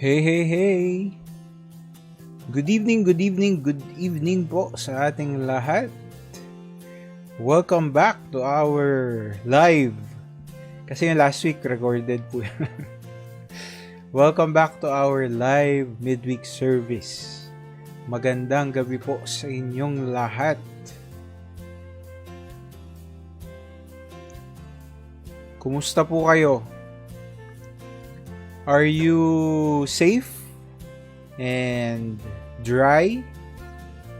Hey, hey, hey! Good evening po sa ating lahat. Welcome back to our live. Kasi yung last week recorded po yan. Welcome back to our live midweek service. Magandang gabi po sa inyong lahat. Kumusta po kayo? Are you safe and dry?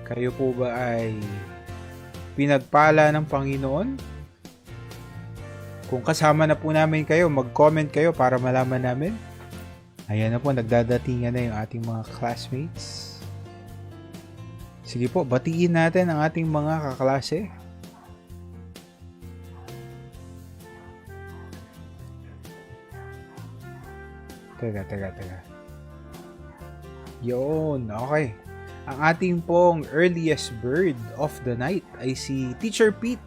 Kayo po ba ay pinagpala ng Panginoon? Kung kasama na po namin kayo, mag-comment kayo para malaman namin. Ayan na po, nagdadatingan na yung ating mga classmates. Sige po, batiin natin ang ating mga kaklase. Teka. Yun, okay. Ang ating pong earliest bird of the night ay si Teacher Pete.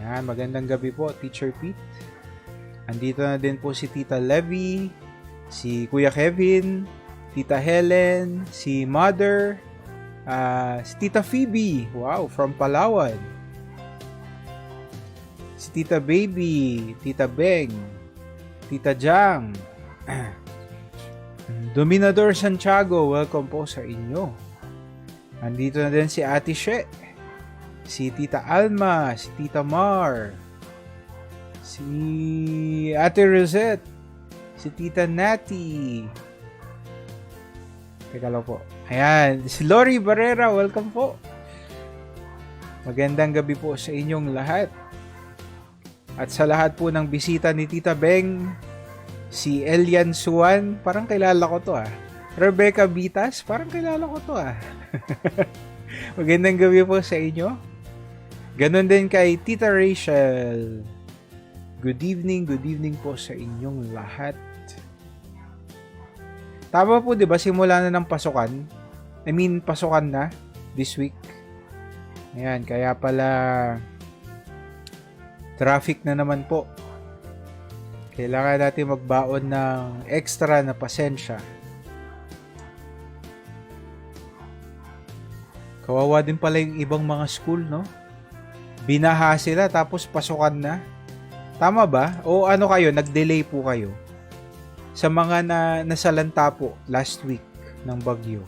Yan, magandang gabi po, Teacher Pete. Andito na din po si Tita Levy, si Kuya Kevin, Tita Helen, si Mother, si Tita Phoebe, wow, from Palawan. Si Tita Baby, Tita Beng, Tita Jang, Dominador Santiago, welcome po sa inyo. Andito na din si Ate She, si Tita Alma, si Tita Mar, si Ate Rosette, si Tita Natty. Teka lang po. Ayan, si Lori Barrera, welcome po. Magandang gabi po sa inyong lahat. At sa lahat po ng bisita ni Tita Beng, si Elian Suan, parang kilala ko to ah. Rebecca Bitas, parang kilala ko to ah. Magandang gabi po sa inyo. Ganon din kay Tita Rachel. Good evening po sa inyong lahat. Tama po 'di ba, simula na ng pasukan? Pasukan na this week. Ayan, kaya pala traffic na naman po. Kailangan natin magbaon ng extra na pasensya. Kawawa din pala yung ibang mga school, no? Binaha sila tapos pasukan na. Tama ba? O ano kayo, nag-delay po kayo? Sa mga nasalanta po last week ng bagyo.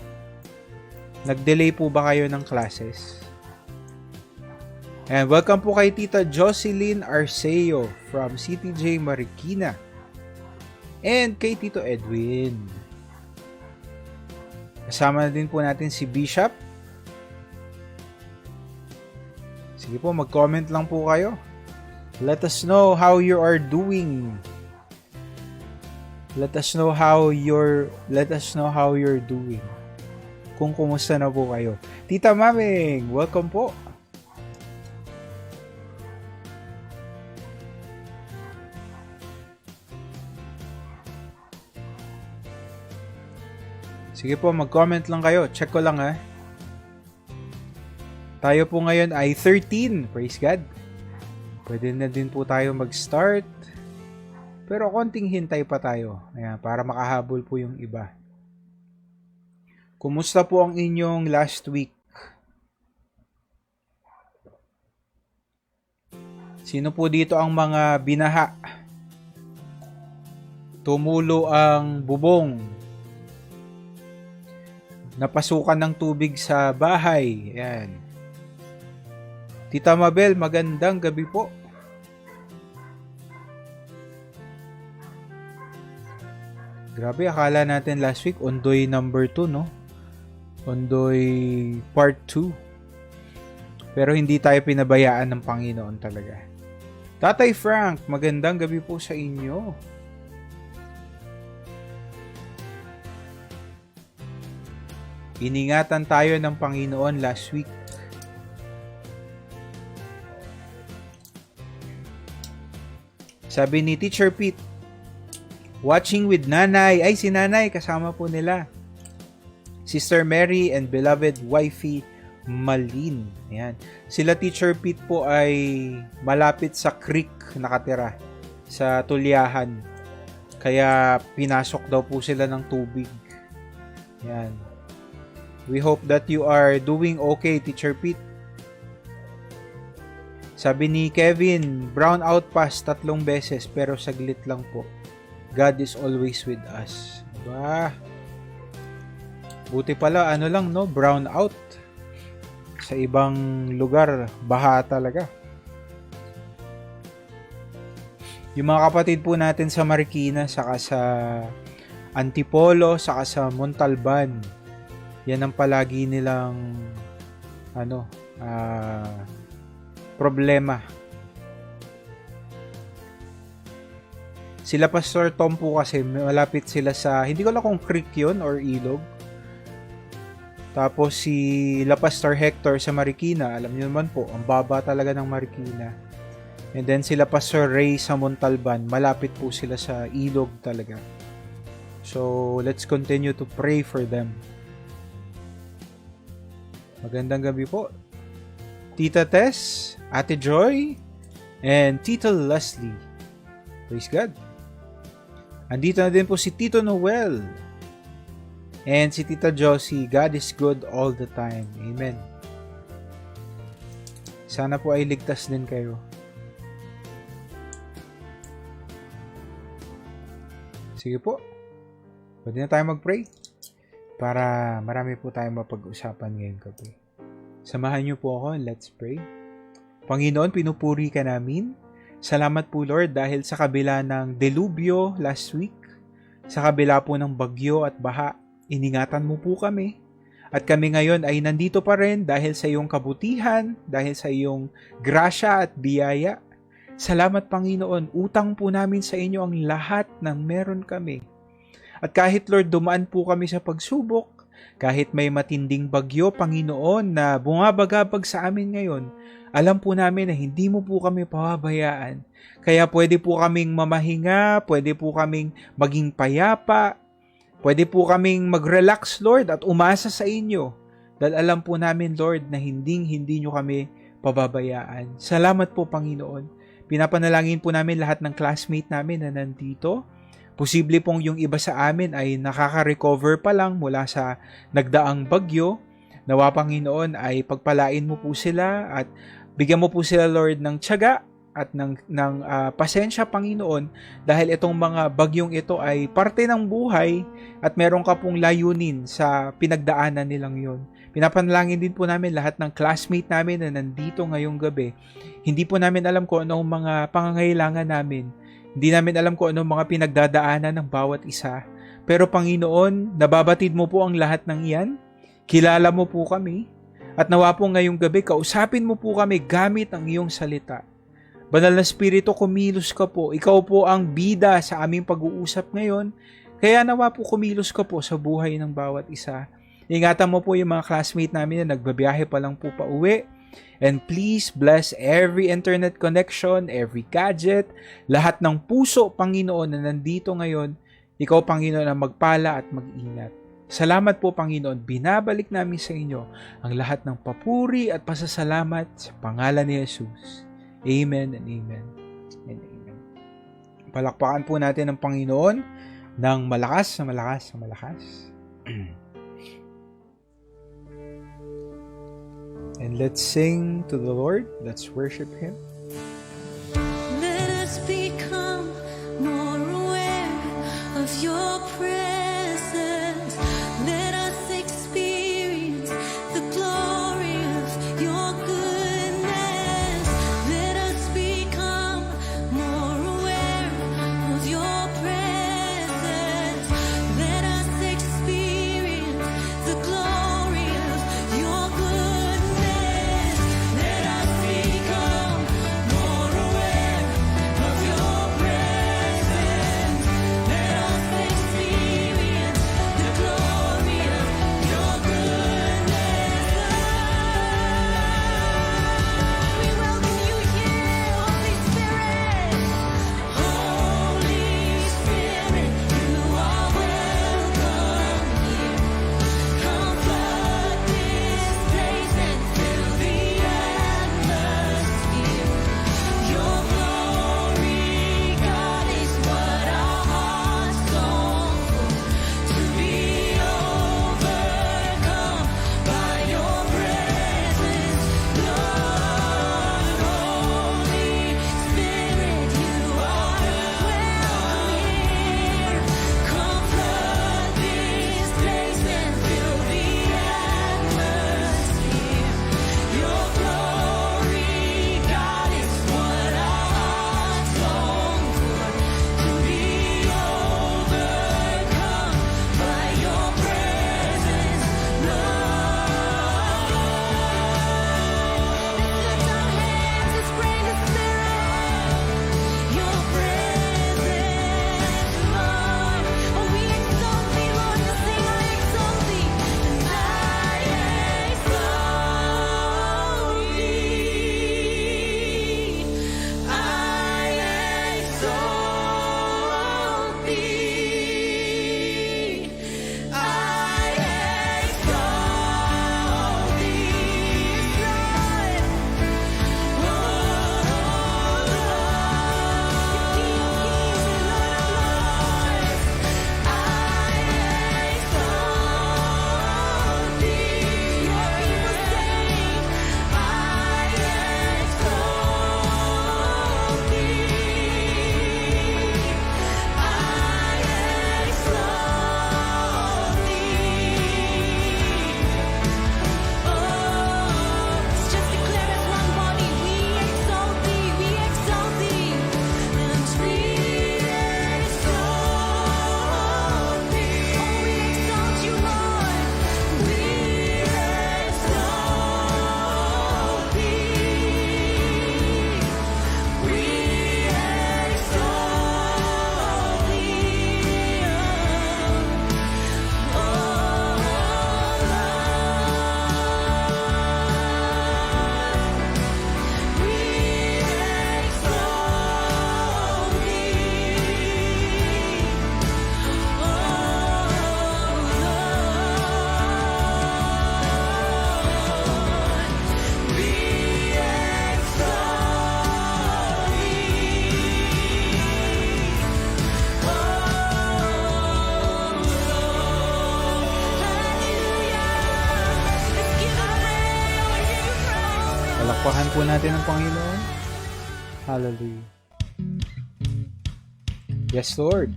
Nag-delay po ba kayo ng classes? And welcome po kay Tita Jocelyn Arceo from CTJ Marikina. And kay Tito Edwin. Kasama na din po natin si Bishop. Sige po, mag-comment lang po kayo. Let us know how you are doing. Let us know how you're doing. Kung kumusta na po kayo. Tita Maming, welcome po. Sige po, mag-comment lang kayo. Check ko lang ha. Tayo po ngayon ay 13. Praise God. Pwede na din po tayo mag-start. Pero konting hintay pa tayo. Ayan, para makahabol po yung iba. Kumusta po ang inyong last week? Sino po dito ang mga binaha? Tumulo ang bubong. Napasukan ng tubig sa bahay. Ayan. Tita Mabel, magandang gabi po. Grabe, akala natin last week, Ondoy number 2, no? Ondoy part 2. Pero hindi tayo pinabayaan ng Panginoon talaga. Tatay Frank, magandang gabi po sa inyo. Iningatan tayo ng Panginoon last week. Sabi ni Teacher Pete, watching with Nanay. Ay, si Nanay, kasama po nila. Sister Mary and beloved wifey Malin. Ayan. Sila Teacher Pete po ay malapit sa creek nakatira. Sa Tulyahan. Kaya pinasok daw po sila ng tubig. Yan. We hope that you are doing okay, Teacher Pete. Sabi ni Kevin, brown out pass 3 beses pero saglit lang po. God is always with us. Diba? Buti pala, lang, no? Brown out. Sa ibang lugar, baha talaga. Yung mga kapatid po natin sa Marikina, saka sa Antipolo, saka sa Montalban, yan ang palagi nilang problema. Sila Pastor Tom po kasi malapit sila sa, hindi ko alam kung creek yun or ilog. Tapos si La Pastor Hector sa Marikina, alam niyo naman po, ang baba talaga ng Marikina. And then sila Pastor Ray sa Montalban, malapit po sila sa ilog talaga. So, let's continue to pray for them. Magandang gabi po. Tita Tess, Ate Joy, and Tito Leslie. Praise God. Andito na din po si Tito Noel. And si Tita Josie. God is good all the time. Amen. Sana po ay ligtas din kayo. Sige po. Pwede na tayo mag-pray para marami po tayong mapag-usapan ngayong gabi. Samahan niyo po ako and let's pray. Panginoon, pinupuri ka namin. Salamat po Lord dahil sa kabila ng delubyo last week, sa kabila po ng bagyo at baha, iningatan mo po kami. At kami ngayon ay nandito pa rin dahil sa iyong kabutihan, dahil sa iyong grasya at biyaya. Salamat Panginoon, utang po namin sa inyo ang lahat ng meron kami. At kahit Lord dumaan po kami sa pagsubok, kahit may matinding bagyo Panginoon na bumabagabag sa amin ngayon, alam po namin na hindi mo po kami pababayaan. Kaya pwede po kaming mamahinga, pwede po kaming maging payapa, pwede po kaming mag-relax Lord at umasa sa inyo. Dahil alam po namin Lord na hindi nyo kami pababayaan. Salamat po Panginoon. Pinapanalangin po namin lahat ng classmate namin na nandito. Posible pong yung iba sa amin ay nakaka-recover pa lang mula sa nagdaang bagyo. Nawa Panginoon ay pagpalain mo po sila at bigyan mo po sila Lord ng tiyaga at ng pasensya Panginoon dahil itong mga bagyong ito ay parte ng buhay at meron ka pong layunin sa pinagdaanan nilang yon. Pinapanalangin din po namin lahat ng classmate namin na nandito ngayong gabi. Hindi po namin alam kung anong mga pangangailangan namin. Hindi namin alam kung anong mga pinagdadaanan ng bawat isa. Pero Panginoon, nababatid mo po ang lahat ng iyan. Kilala mo po kami. At nawa po ngayong gabi, kausapin mo po kami gamit ang iyong salita. Banal na Espiritu, kumilos ka po. Ikaw po ang bida sa aming pag-uusap ngayon. Kaya nawa po kumilos ka po sa buhay ng bawat isa. Ingatan mo po yung mga classmate namin na nagbabiyahe pa lang po pa uwi. And please bless every internet connection, every gadget, lahat ng puso, Panginoon, na nandito ngayon. Ikaw, Panginoon, ang magpala at mag-ingat. Salamat po, Panginoon. Binabalik namin sa inyo ang lahat ng papuri at pasasalamat sa pangalan ni Jesus. Amen and amen and amen. Palakpakan po natin ang Panginoon ng malakas na malakas na malakas. And let's sing to the Lord. Let's worship Him. Let us become more aware of your presence. Let us experience the glory of your goodness. Let us become more aware of your presence. Let us experience the glory of your goodness. Let us become Palakpakan po natin ang Panginoon. Hallelujah. Yes, Lord.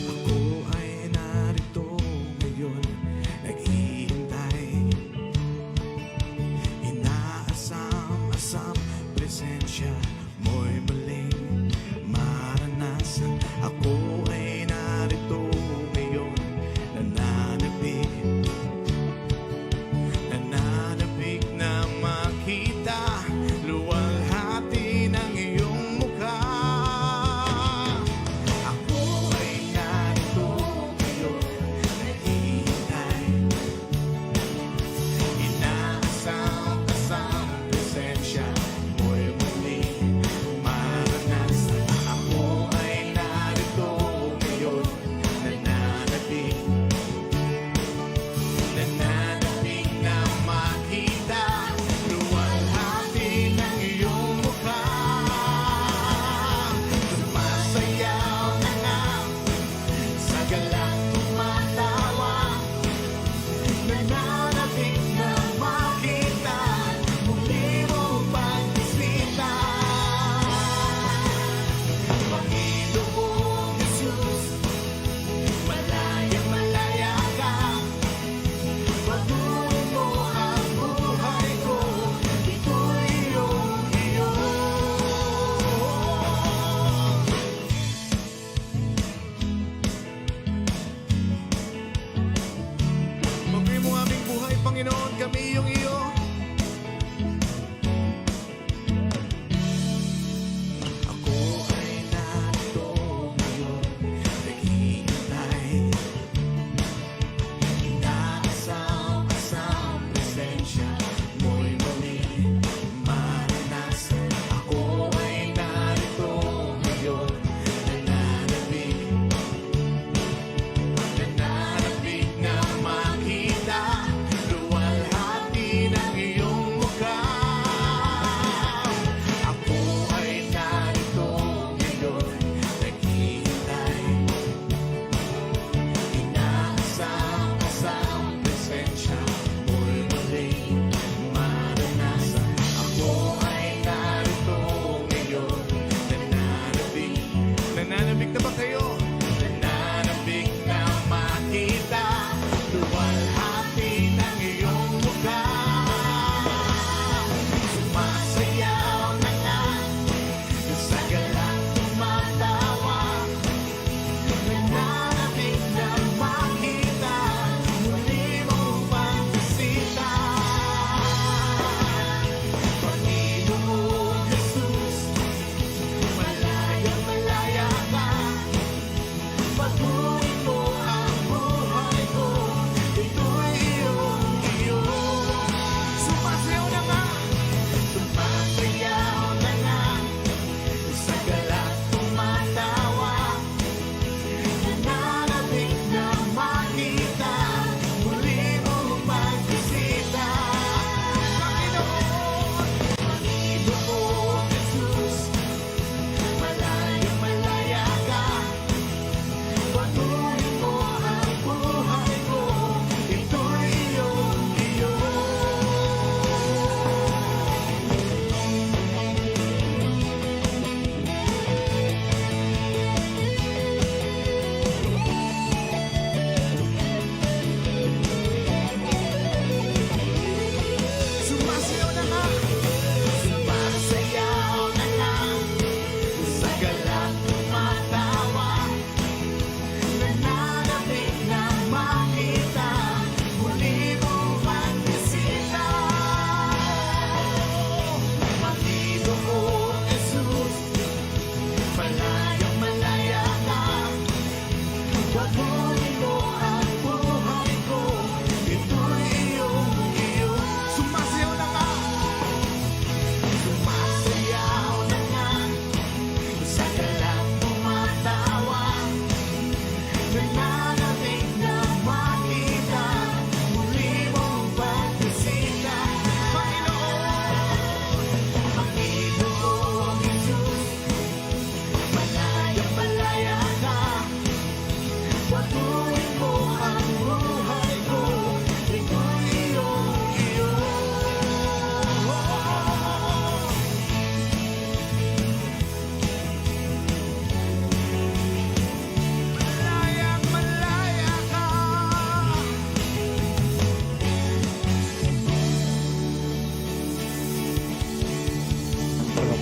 Ako ay narito ngayon, naghihintay. Inaasam-asam, presensya mo'y muling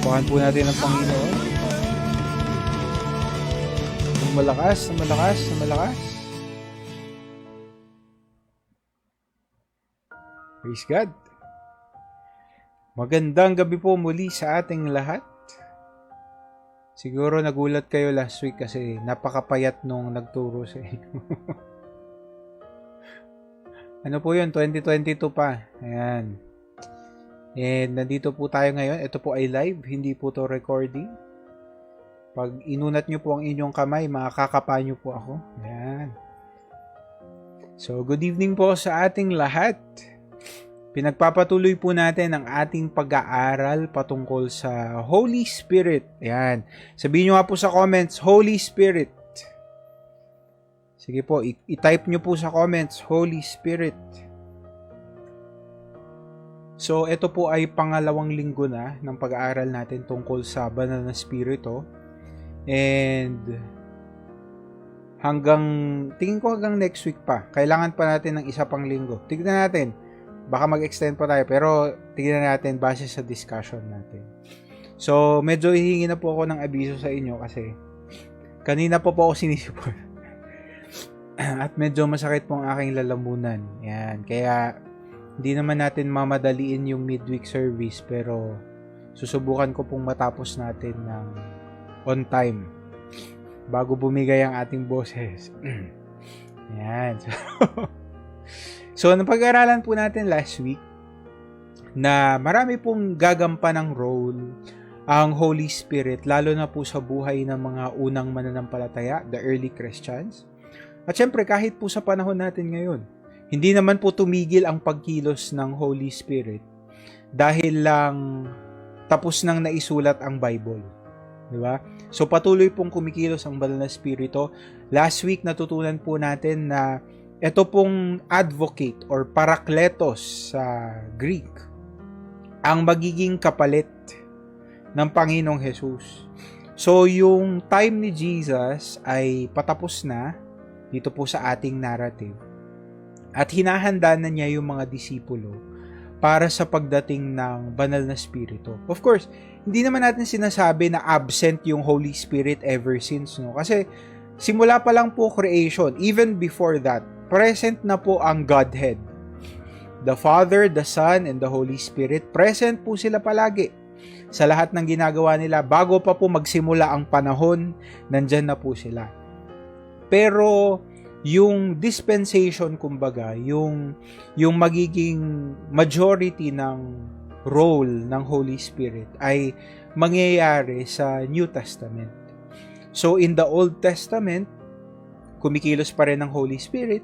Tapakan po natin ang Panginoon. Ng malakas, ng malakas, ng malakas. Praise God. Magandang gabi po muli sa ating lahat. Siguro nagulat kayo last week kasi napakapayat nung nagturo sa inyo. Ano po yun? 2022 pa. Ayan. And nandito po tayo ngayon. Ito po ay live. Hindi po to recording. Pag inunat nyo po ang inyong kamay, makakapa nyo po ako. Ayan. So, good evening po sa ating lahat. Pinagpapatuloy po natin ang ating pag-aaral patungkol sa Holy Spirit. Ayan. Sabihin nyo nga po sa comments, Holy Spirit. Sige po, i-type nyo po sa comments, Holy Spirit. So, ito po ay pangalawang linggo na ng pag-aaral natin tungkol sa banal na spirito. And tingin ko hanggang next week pa. Kailangan pa natin ng isa pang linggo. Tignan natin. Baka mag-extend pa tayo, pero tignan natin base sa discussion natin. So, medyo hihingi na po ako ng abiso sa inyo kasi kanina po ako sinisipon. At medyo masakit po ang aking lalamunan. Yan. Kaya, hindi naman natin mamadaliin yung midweek service, pero susubukan ko pong matapos natin ng on time bago bumigay ang ating boses. Yan. So, napag-aralan po natin last week na marami pong gagampanang role ang Holy Spirit, lalo na po sa buhay ng mga unang mananampalataya, the early Christians. At syempre, kahit po sa panahon natin ngayon, hindi naman po tumigil ang pagkilos ng Holy Spirit dahil lang tapos nang naisulat ang Bible. Diba? So, patuloy pong kumikilos ang banal na spirito. Last week, natutunan po natin na ito pong advocate or parakletos sa Greek, ang magiging kapalit ng Panginoong Jesus. So, yung time ni Jesus ay patapos na dito po sa ating narrative. At hinahanda na niya yung mga disipulo para sa pagdating ng banal na spirito. Of course, hindi naman natin sinasabi na absent yung Holy Spirit ever since, no? Kasi simula pa lang po creation, even before that, present na po ang Godhead. The Father, the Son, and the Holy Spirit, present po sila palagi sa lahat ng ginagawa nila. Bago pa po magsimula ang panahon, nandyan na po sila. Pero yung dispensation, kumbaga, yung magiging majority ng role ng Holy Spirit ay mangyayari sa New Testament. So in the Old Testament, kumikilos pa rin ang Holy Spirit.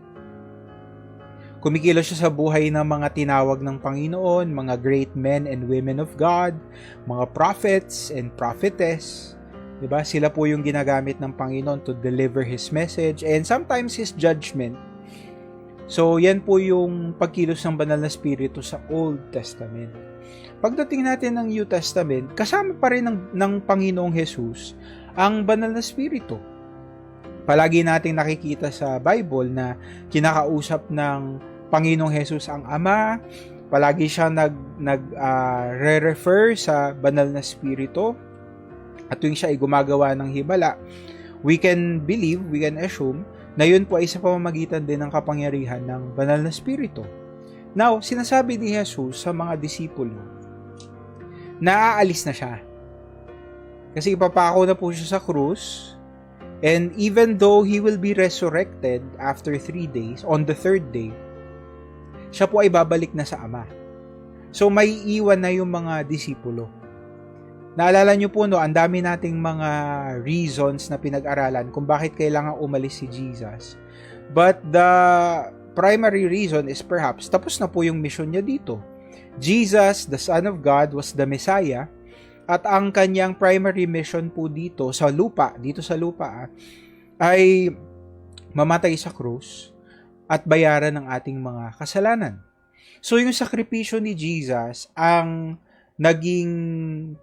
Kumikilos siya sa buhay ng mga tinawag ng Panginoon, mga great men and women of God, mga prophets and prophetess. Diba? Sila po yung ginagamit ng Panginoon to deliver His message and sometimes His judgment. So, yan po yung pagkilos ng banal na spirito sa Old Testament. Pagdating natin ng New Testament, kasama pa rin ng Panginoong Jesus ang banal na spirito. Palagi nating nakikita sa Bible na kinakausap ng Panginoong Jesus ang Ama. Palagi siya re-refer sa banal na spirito. At tuwing siya ay gumagawa ng himala, we can believe, we can assume na yun po ay sa pamamagitan din ng kapangyarihan ng banal na spirito. Now, sinasabi ni Jesus sa mga disipulo na aalis na siya. Kasi ipapako na po siya sa krus. And even though He will be resurrected after 3 days, on the 3rd day, siya po ay babalik na sa Ama. So, may iwan na yung mga disipulo. Naalala niyo po, no, ang dami nating mga reasons na pinag-aralan kung bakit kailangan umalis si Jesus. But the primary reason is perhaps tapos na po yung mission niya dito. Jesus, the Son of God, was the Messiah. At ang kanyang primary mission po dito sa lupa, ay mamatay sa krus at bayaran ng ating mga kasalanan. So yung sakripisyo ni Jesus ang naging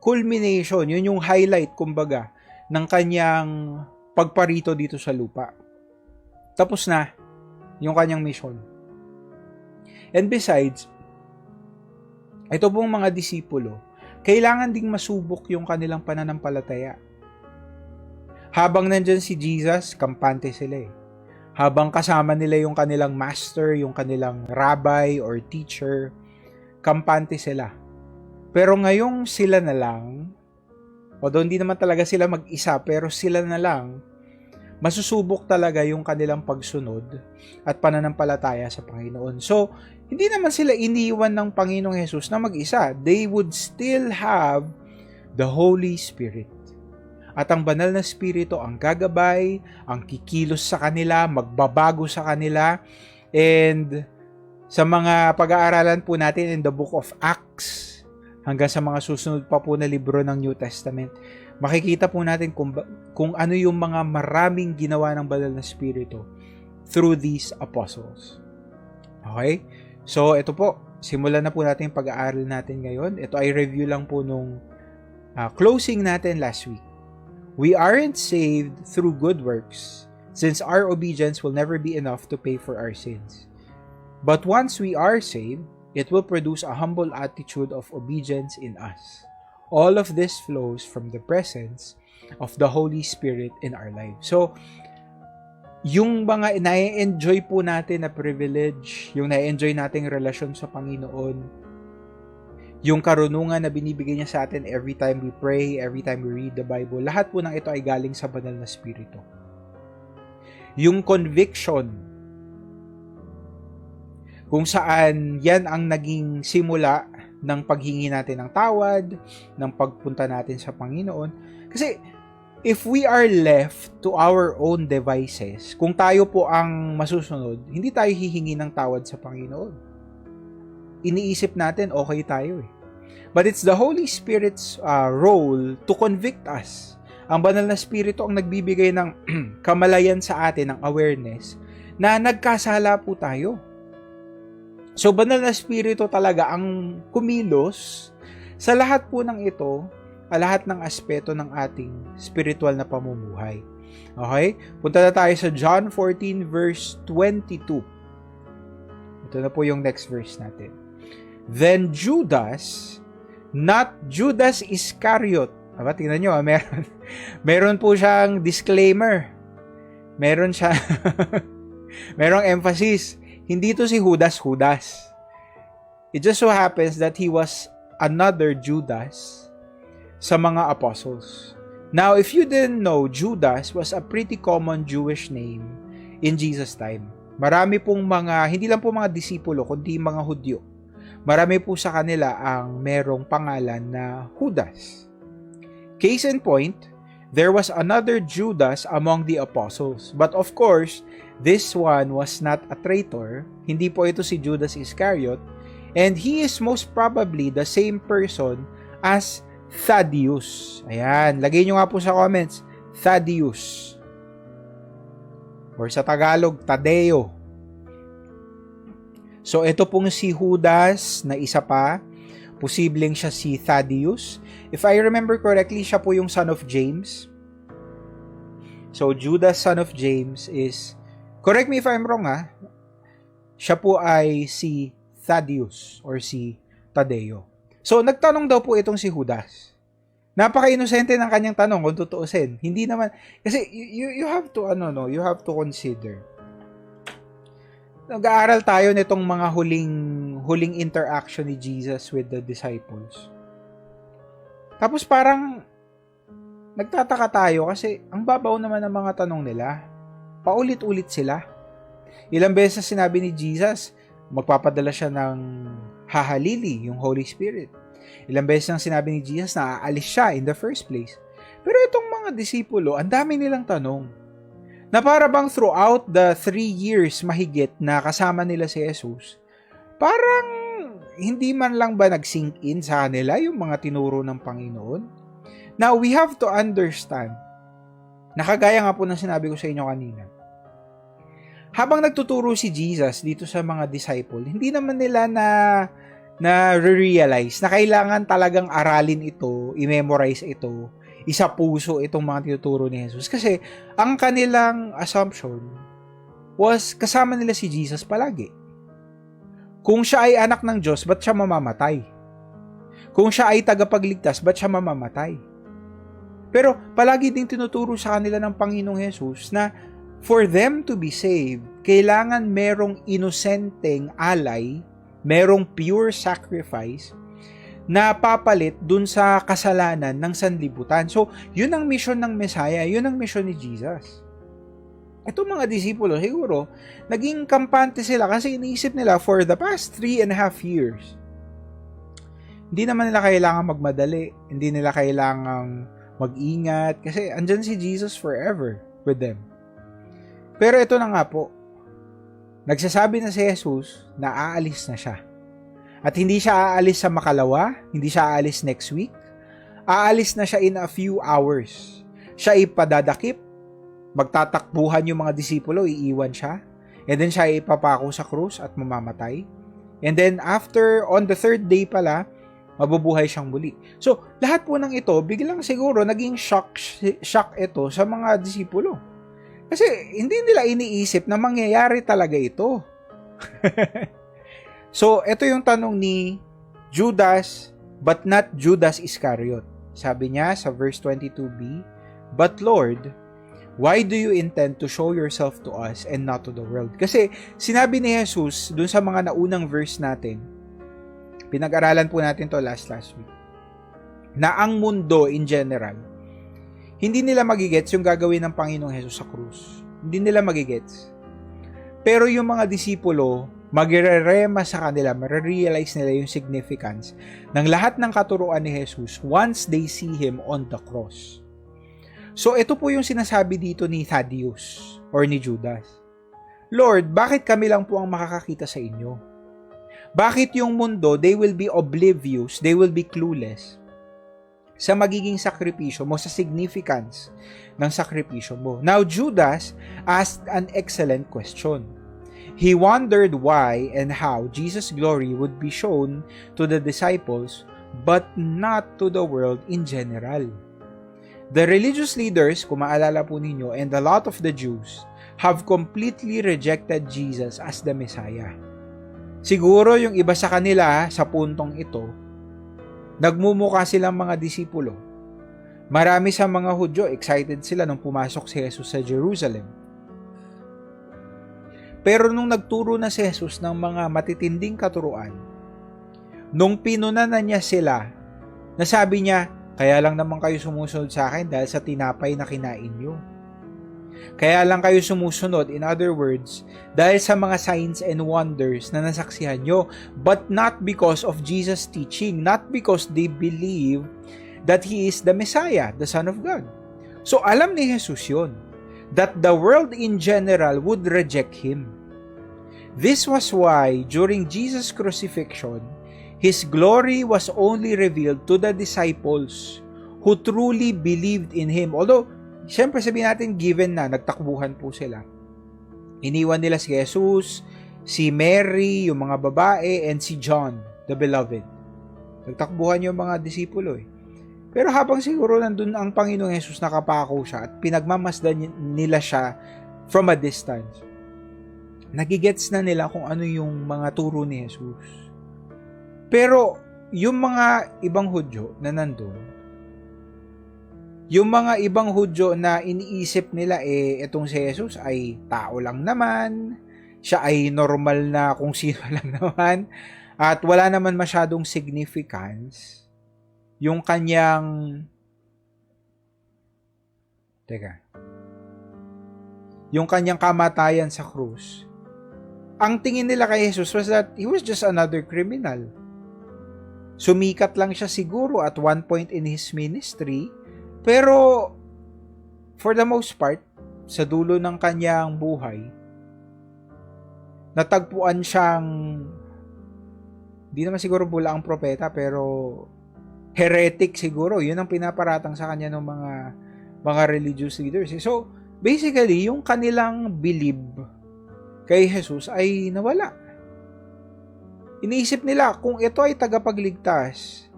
culmination, yun yung highlight kumbaga ng kanyang pagparito dito sa lupa. Tapos na yung kanyang mission. And besides, ito pong mga disipulo, kailangan ding masubok yung kanilang pananampalataya. Habang nandyan si Jesus, kampante sila eh. Habang kasama nila yung kanilang master, yung kanilang rabbi or teacher, kampante sila. Pero ngayong sila na lang, although hindi naman talaga sila mag-isa, pero sila na lang, masusubok talaga yung kanilang pagsunod at pananampalataya sa Panginoon. So, hindi naman sila iniwan ng Panginoong Hesus na mag-isa. They would still have the Holy Spirit. At ang banal na Espiritu ang gagabay, ang kikilos sa kanila, magbabago sa kanila. And sa mga pag-aaralan po natin in the book of Acts, hanggang sa mga susunod pa po na libro ng New Testament, makikita po natin kung ano yung mga maraming ginawa ng banal na Espiritu through these apostles. Okay? So, ito po. Simulan na po natin yung pag-aaral natin ngayon. Ito ay review lang po nung closing natin last week. We aren't saved through good works, since our obedience will never be enough to pay for our sins. But once we are saved, it will produce a humble attitude of obedience in us. All of this flows from the presence of the Holy Spirit in our lives. So, yung mga na-enjoy po natin na privilege, yung na-enjoy nating relasyon sa Panginoon, yung karunungan na binibigay niya sa atin every time we pray, every time we read the Bible, lahat po ng ito ay galing sa banal na Espiritu. Yung conviction, kung saan yan ang naging simula ng paghingi natin ng tawad, ng pagpunta natin sa Panginoon. Kasi if we are left to our own devices, kung tayo po ang masusunod, hindi tayo hihingi ng tawad sa Panginoon. Iniisip natin okay tayo eh. But it's the Holy Spirit's role to convict us. Ang banal na Espiritu ang nagbibigay ng kamalayan sa atin, ng awareness, na nagkasala po tayo. So, banal na Espiritu talaga ang kumilos sa lahat po ng ito, lahat ng aspeto ng ating spiritual na pamumuhay. Okay? Punta na tayo sa John 14 verse 22. Ito na po yung next verse natin. Then Judas, not Judas Iscariot. Aba, tingnan nyo, meron po siyang disclaimer. Meron siya, merong emphasis. Hindi to si Judas. It just so happens that he was another Judas sa mga apostles. Now, if you didn't know, Judas was a pretty common Jewish name in Jesus' time. Marami pong mga, hindi lang po mga disipulo, kundi mga Hudyo. Marami po sa kanila ang merong pangalan na Judas. Case in point, there was another Judas among the apostles. But of course, this one was not a traitor. Hindi po ito si Judas Iscariot. And he is most probably the same person as Thaddeus. Ayan, lagay nyo nga po sa comments, Thaddeus. Or sa Tagalog, Tadeo. So, ito pong si Judas na isa pa, posibleng siya si Thaddeus. If I remember correctly, siya po yung son of James. So, Judas, son of James is, correct me if I'm wrong siya po ay si Thaddeus or si Tadeo. So, nagtanong daw po itong si Judas. Napaka-inosente ng kanyang tanong kung tutuusin. Hindi naman, kasi you have to, you have to consider. Nag-aaral tayo nitong mga huling interaction ni Jesus with the disciples. Tapos parang nagtataka tayo kasi ang babaw naman ng mga tanong nila. Paulit-ulit sila. Ilang beses sinabi ni Jesus, magpapadala siya ng hahalili, yung Holy Spirit. Ilang beses nang sinabi ni Jesus na aalis siya in the first place. Pero itong mga disipulo, ang dami nilang tanong. Na para bang throughout the 3 years mahigit na kasama nila si Jesus, parang hindi man lang ba nag-sink in sa kanila yung mga tinuro ng Panginoon? Now, we have to understand, nakagaya nga po ng sinabi ko sa inyo kanina, habang nagtuturo si Jesus dito sa mga disciple, hindi naman nila na-realize na kailangan talagang aralin ito, i-memorize ito, isa puso itong mga tinuturo ni Jesus. Kasi ang kanilang assumption was kasama nila si Jesus palagi. Kung siya ay anak ng Diyos, ba't siya mamamatay? Kung siya ay tagapagligtas, ba't siya mamamatay? Pero palagi ding tinuturo sa kanila ng Panginoong Hesus na for them to be saved, kailangan merong inosenteng alay, merong pure sacrifice na papalit dun sa kasalanan ng sanlibutan. So, yun ang mission ng Messiah, yun ang mission ni Jesus. Ito mga disipulo, siguro, naging kampante sila kasi iniisip nila for the past 3.5 years. Hindi naman nila kailangan magmadali, hindi nila kailangang mag-ingat kasi andyan si Jesus forever with them. Pero ito na nga po, nagsasabi na si Jesus na aalis na siya. At hindi siya aalis sa makalawa, hindi siya aalis next week, aalis na siya in a few hours. Siya ipadadakip, magtatakbuhan yung mga disipulo, iiwan siya, and then siya ipapako sa krus at mamamatay. And then after, on the third day pala, mabubuhay siyang muli. So, lahat po ng ito, biglang siguro naging shock ito sa mga disipulo. Kasi hindi nila iniisip na mangyayari talaga ito. So, ito yung tanong ni Judas, but not Judas Iscariot. Sabi niya sa verse 22b, "But Lord, why do you intend to show yourself to us and not to the world?" Kasi sinabi ni Jesus dun sa mga naunang verse natin, pinag-aralan po natin to last week, na ang mundo in general, hindi nila magigets yung gagawin ng Panginoong Hesus sa krus. Hindi nila magigets. Pero yung mga disipulo, magre-rema sa kanila, marirealize nila yung significance ng lahat ng katuruan ni Jesus once they see Him on the cross. So ito po yung sinasabi dito ni Thaddeus or ni Judas. Lord, bakit kami lang po ang makakakita sa inyo? Bakit yung mundo, they will be oblivious, they will be clueless sa magiging sakripisyo mo, sa significance ng sakripisyo mo? Now, Judas asked an excellent question. He wondered why and how Jesus' glory would be shown to the disciples, but not to the world in general. The religious leaders, kung maalala po ninyo, and a lot of the Jews have completely rejected Jesus as the Messiah. Siguro yung iba sa kanila sa puntong ito, nagmumukha silang mga disipulo. Marami sa mga Hudyo, excited sila nung pumasok si Jesus sa Jerusalem. Pero nung nagturo na si Jesus ng mga matitinding katuruan, nung pinuna na niya sila, nasabi niya, kaya lang naman kayo sumusunod sa akin dahil sa tinapay na kinain niyo. Kaya lang kayo sumusunod, in other words, dahil sa mga signs and wonders na nasaksihan nyo, but not because of Jesus' teaching, not because they believe that He is the Messiah, the Son of God. So alam ni Jesus yun, that the world in general would reject Him. This was why, during Jesus' crucifixion, His glory was only revealed to the disciples who truly believed in Him. Although, siyempre sabihin natin, given na, nagtakbuhan po sila. Iniwan nila si Jesus, si Mary, yung mga babae, and si John, the beloved. Nagtakbuhan yung mga disipulo eh. Pero habang siguro nandun ang Panginoong Jesus, nakapako siya at pinagmamasdan nila siya from a distance, nagigets na nila kung ano yung mga turo ni Jesus. Pero yung mga ibang Hudyo na nandun, yung mga ibang Hudyo na iniisip nila etong si Jesus ay tao lang naman, siya ay normal na kung sino lang naman, at wala naman masyadong significance yung kanyang yung kanyang kamatayan sa krus. Ang tingin nila kay Jesus was that He was just another criminal. Sumikat lang siya siguro at one point in His ministry, pero for the most part, sa dulo ng kanyang buhay, natagpuan siyang, di naman siguro bula ang propeta, pero heretic siguro. Yun ang pinaparatang sa kanya ng mga religious leaders. So, basically, yung kanilang belief kay Jesus ay nawala. Iniisip nila, kung ito ay tagapagligtas,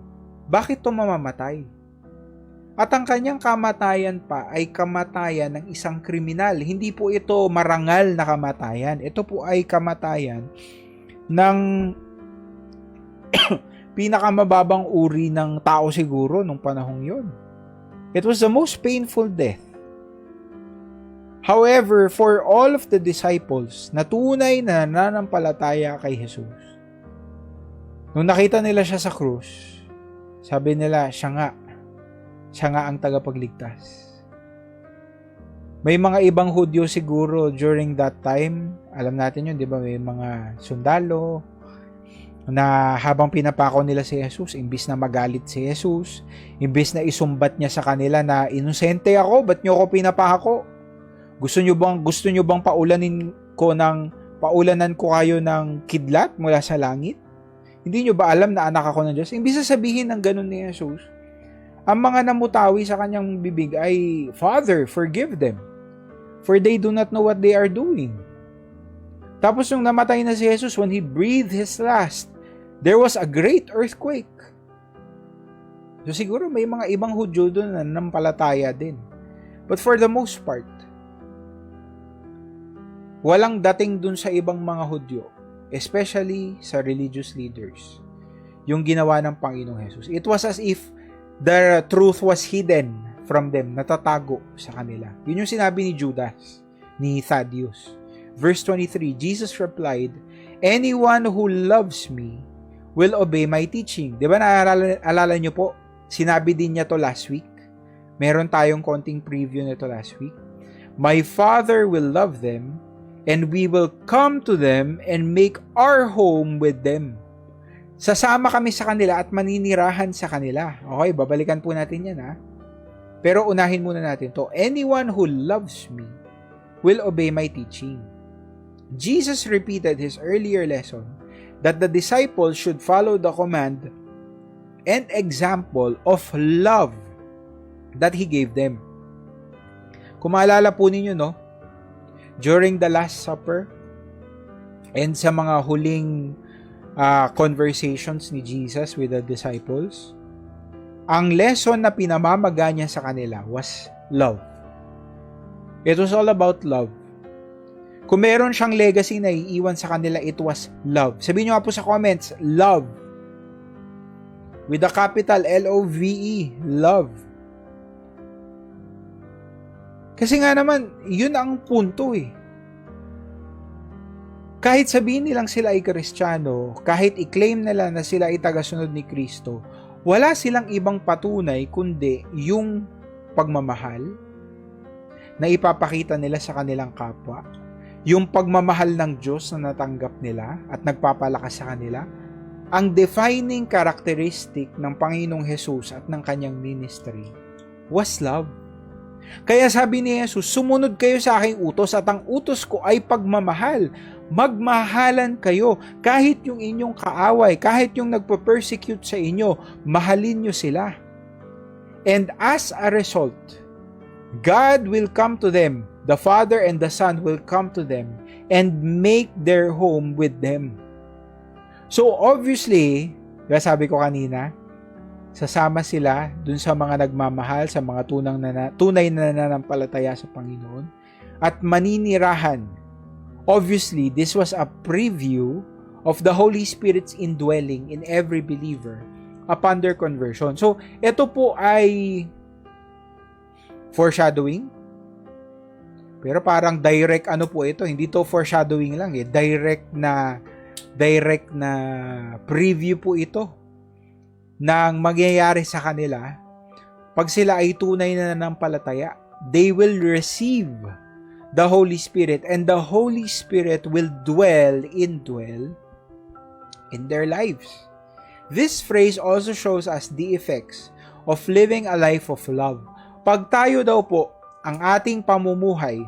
bakit ito mamamatay? At ang kanyang kamatayan pa ay kamatayan ng isang kriminal. Hindi po ito marangal na kamatayan. Ito po ay kamatayan ng pinakamababang uri ng tao siguro nung panahong yon. It was the most painful death. However, for all of the disciples na tunay na nananampalataya kay Jesus, nung nakita nila siya sa krus, sabi nila, siya nga ang tagapagligtas. May mga ibang Hudyo siguro during that time, alam natin yun, di ba? May mga sundalo na habang pinapako nila si Jesus, imbis na magalit si Jesus, imbis na isumbat niya sa kanila na inosente ako, ba't niyo ako pinapako? Gusto niyo bang paulanan ko kayo ng kidlat mula sa langit? Hindi niyo ba alam na anak ako ng Diyos? Imbis na sabihin ng ganun ni Jesus, ang mga namutawi sa kanyang bibig ay, Father, forgive them, for they do not know what they are doing. Tapos nung namatay na si Jesus, when He breathed His last, there was a great earthquake. So siguro may mga ibang Hudyo doon na nampalataya din. But for the most part, walang dating dun sa ibang mga Hudyo, especially sa religious leaders, yung ginawa ng Panginoong Jesus. It was as if the truth was hidden from them, natatago sa kanila. Yun yung sinabi ni Judas, ni Thaddeus. Verse 23, Jesus replied, anyone who loves me will obey my teaching. Di ba naalala nyo po, sinabi din niya to last week. Meron tayong konting preview nito last week. My Father will love them, and we will come to them and make our home with them. Sasama kami sa kanila at maninirahan sa kanila. Okay, babalikan po natin yan ha. Pero unahin muna natin to. Anyone who loves me will obey my teaching. Jesus repeated his earlier lesson that the disciples should follow the command and example of love that He gave them. Kung maalala po ninyo, no? During the Last Supper and sa mga huling conversations ni Jesus with the disciples, ang lesson na pinamamaga niya sa kanila was love. It was all about love. Kung meron siyang legacy na iiwan sa kanila, it was love. Sabihin niyo nga po sa comments, love. With a capital L-O-V-E, love. Kasi nga naman, yun ang punto eh. Kahit sabihin nilang sila ay Kristiyano, kahit i-claim nila na sila ay tagasunod ni Kristo, wala silang ibang patunay kundi yung pagmamahal na ipapakita nila sa kanilang kapwa, yung pagmamahal ng Diyos na natanggap nila at nagpapalakas sa kanila, ang defining characteristic ng Panginoong Jesus at ng kanyang ministry was love. Kaya sabi ni Jesus, sumunod kayo sa aking utos at ang utos ko ay pagmamahal. Magmahalan kayo kahit yung inyong kaaway, kahit yung nagpa-persecute sa inyo, mahalin nyo sila. And as a result, God will come to them, the Father and the Son will come to them and make their home with them. So obviously, sabi ko kanina, sasama sila dun sa mga nagmamahal, sa mga tunay na nananampalataya sa Panginoon at maninirahan. Obviously, this was a preview of the Holy Spirit's indwelling in every believer upon their conversion. So, ito po ay foreshadowing. Pero parang direct po ito, hindi to foreshadowing lang eh. Direct na preview po ito ng mangyayari sa kanila pag sila ay tunay na nanampalataya. They will receive the Holy Spirit and the Holy Spirit will indwell in their lives. This phrase also shows us the effects of living a life of love. Pag tayo daw po, ang ating pamumuhay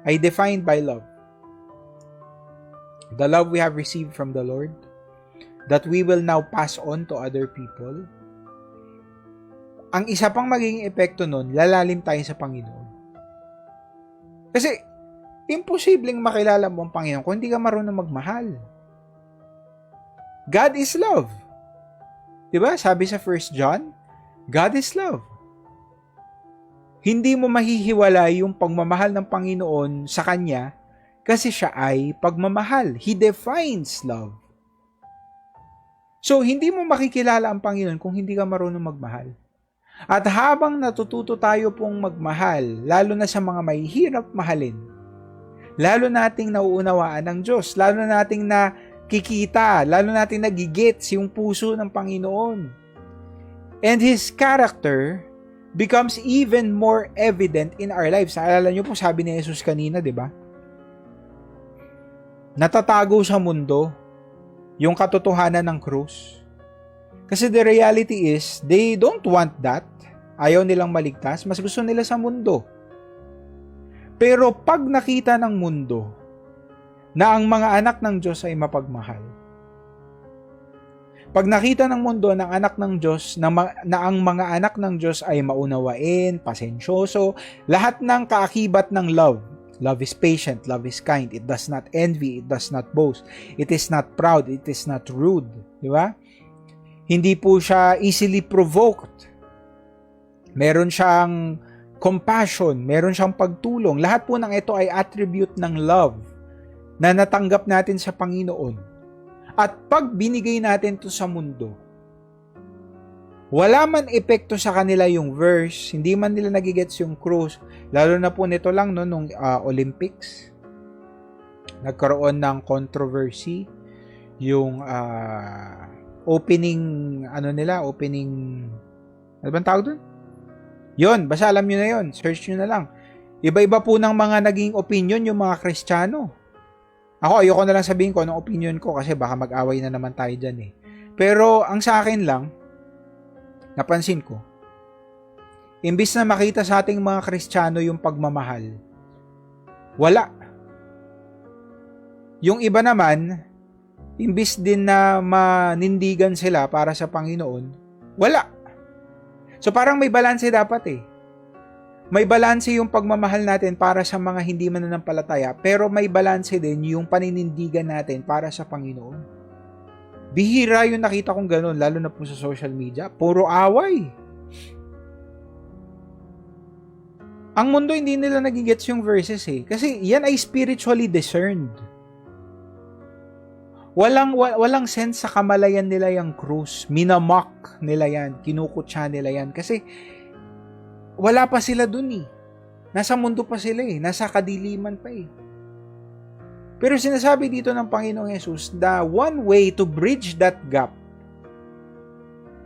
ay defined by love. The love we have received from the Lord, that we will now pass on to other people. Ang isa pang magiging epekto nun, lalalim tayo sa Panginoon. Kasi, imposibleng makilala mo ang Panginoon kung hindi ka marunong magmahal. God is love. Diba? Sabi sa 1 John, God is love. Hindi mo mahihiwalay yung pagmamahal ng Panginoon sa Kanya kasi siya ay pagmamahal. He defines love. So, hindi mo makikilala ang Panginoon kung hindi ka marunong magmahal. At habang natututo tayo pong magmahal, lalo na sa mga mahihirap mahalin, lalo nating nauunawaan ng Diyos, lalo nating nakikita, lalo nating nagigits yung puso ng Panginoon. And His character becomes even more evident in our lives. Alala niyo po, sabi ni Jesus kanina, di ba? Natatago sa mundo yung katotohanan ng krus. Kasi the reality is, they don't want that. Ayaw nilang maligtas. Mas gusto nila sa mundo. Pero pag nakita ng mundo na ang mga anak ng Diyos ay mapagmahal, pag nakita ng mundo ng anak ng Diyos na ang mga anak ng Diyos ay maunawain, pasensyoso, lahat ng kaakibat ng love. Love is patient, love is kind, it does not envy, it does not boast, it is not proud, it is not rude. Di ba? Hindi po siya easily provoked. Meron siyang compassion, meron siyang pagtulong. Lahat po ng ito ay attribute ng love na natanggap natin sa Panginoon. At pag binigay natin to sa mundo, wala man epekto sa kanila yung verse, hindi man nila nagigets yung cross, lalo na po nito lang no, nung Olympics. Nagkaroon ng controversy yung opening, ano bang tawag doon? Yun, basta alam nyo na yun, search nyo na lang. Iba-iba po ng mga naging opinion yung mga Kristiyano. Ako, ayoko na lang sabihin ko anong opinion ko kasi baka mag-away na naman tayo dyan eh. Pero ang sa akin lang, napansin ko, imbis na makita sa ating mga Kristiyano yung pagmamahal, wala. Yung iba naman, imbis din na manindigan sila para sa Panginoon, wala. So parang may balanse dapat eh. May balanse yung pagmamahal natin para sa mga hindi mananampalataya, pero may balanse din yung paninindigan natin para sa Panginoon. Bihira yung nakita kong ganun, lalo na po sa social media. Puro away. Ang mundo hindi nila nagigets yung verses eh. Kasi yan ay spiritually discerned. Walang sense sa kamalayan nila yung krus. Minamock nila yan. Kinukutsa nila yan. Kasi wala pa sila dun eh. Nasa mundo pa sila eh. Nasa kadiliman pa eh. Pero sinasabi dito ng Panginoong Yesus, the one way to bridge that gap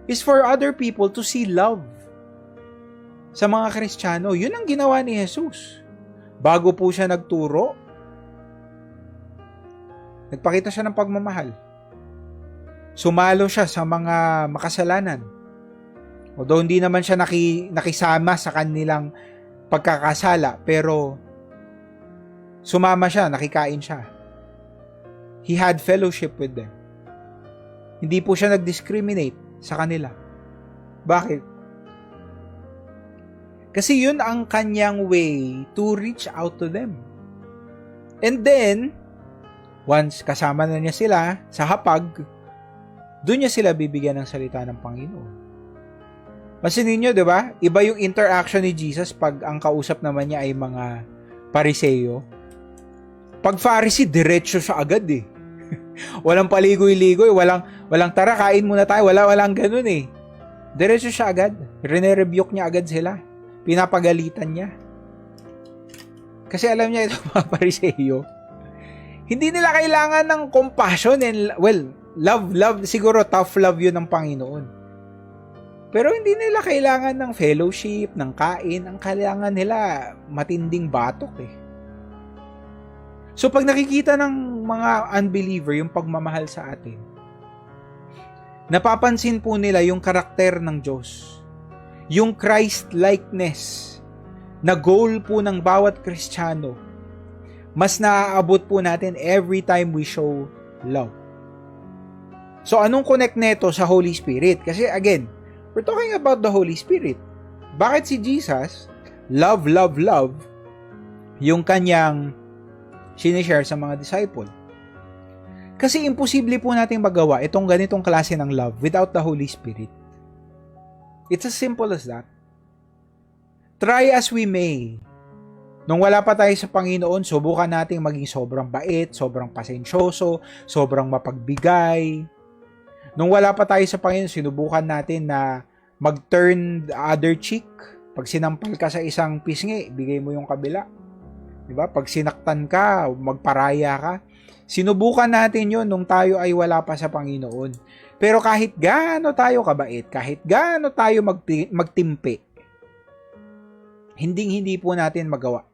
is for other people to see love sa mga Kristiyano. Yun ang ginawa ni Jesus. Bago po siya nagturo, nagpakita siya ng pagmamahal. Sumalo siya sa mga makasalanan. Although hindi naman siya nakisama sa kanilang pagkakasala, pero sumama siya, nakikain siya. He had fellowship with them. Hindi po siya nag-discriminate sa kanila. Bakit? Kasi yun ang kanyang way to reach out to them. And then, once kasama na niya sila sa hapag, doon niya sila bibigyan ng salita ng Panginoon. Pansinin niyo, di ba? Iba yung interaction ni Jesus pag ang kausap naman niya ay mga Pariseo. Pag Pharisee, diretso siya agad eh. Walang paligoy-ligoy, walang tara, kain muna tayo, walang ganun eh. Diretso siya agad. Rene-rebuke niya agad sila. Pinapagalitan niya. Kasi alam niya itong mga Pariseo, hindi nila kailangan ng compassion and, love, siguro tough love yun ng Panginoon. Pero hindi nila kailangan ng fellowship, ng kain. Ang kailangan nila, matinding batok eh. So pag nakikita ng mga unbeliever yung pagmamahal sa atin, napapansin po nila yung karakter ng Diyos. Yung Christ-likeness na goal po ng bawat Kristiyano, mas naaabot po natin every time we show love. So anong connect neto sa Holy Spirit? Kasi again, we're talking about the Holy Spirit. Bakit si Jesus, love, yung kanyang sinishare sa mga disciple? Kasi imposible po nating magawa itong ganitong klase ng love without the Holy Spirit. It's as simple as that. Try as we may. Nung wala pa tayo sa Panginoon, subukan nating maging sobrang bait, sobrang pasensyoso, sobrang mapagbigay. Nung wala pa tayo sa Panginoon, sinubukan natin na mag-turn the other cheek. Pag sinampal ka sa isang pisngi, bigay mo yung kabila. Diba? Pag sinaktan ka, magparaya ka. Sinubukan natin yun nung tayo ay wala pa sa Panginoon. Pero kahit gaano tayo kabait, kahit gaano tayo magtimpi, hindi po natin magawa.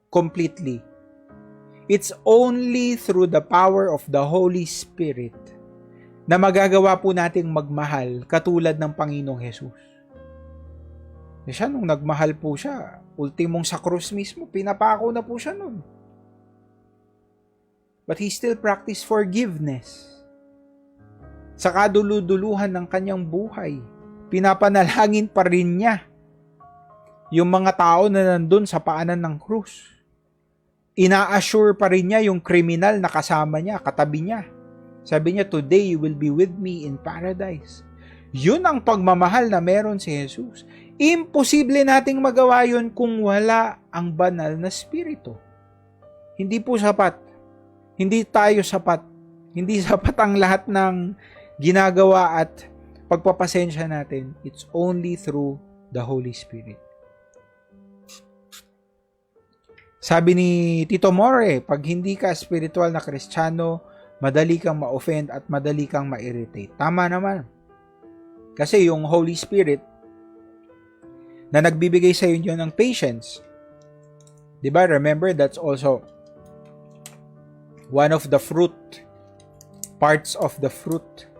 Completely. It's only through the power of the Holy Spirit na magagawa po nating magmahal katulad ng Panginoong Jesus. Siya, nung nagmahal po siya, ultimong sa krus mismo, pinapako na po siya nun. But he still practiced forgiveness. Sa kaduluduluhan ng kanyang buhay, pinapanalangin pa rin niya yung mga tao na nandun sa paanan ng krus. Ina-assure pa rin niya yung kriminal na kasama niya, katabi niya. Sabi niya, "Today you will be with me in paradise." Yun ang pagmamahal na meron si Jesus. Imposible nating magawa yun kung wala ang banal na spirito. Hindi po sapat. Hindi tayo sapat. Hindi sapat ang lahat ng ginagawa at pagpapasensya natin. It's only through the Holy Spirit. Sabi ni Tito More, pag hindi ka spiritual na Kristiyano, madali kang ma-offend at madali kang ma-irritate. Tama naman. Kasi yung Holy Spirit na nagbibigay sa inyo ng patience. Diba? Remember, that's also one of the fruit, parts of the fruit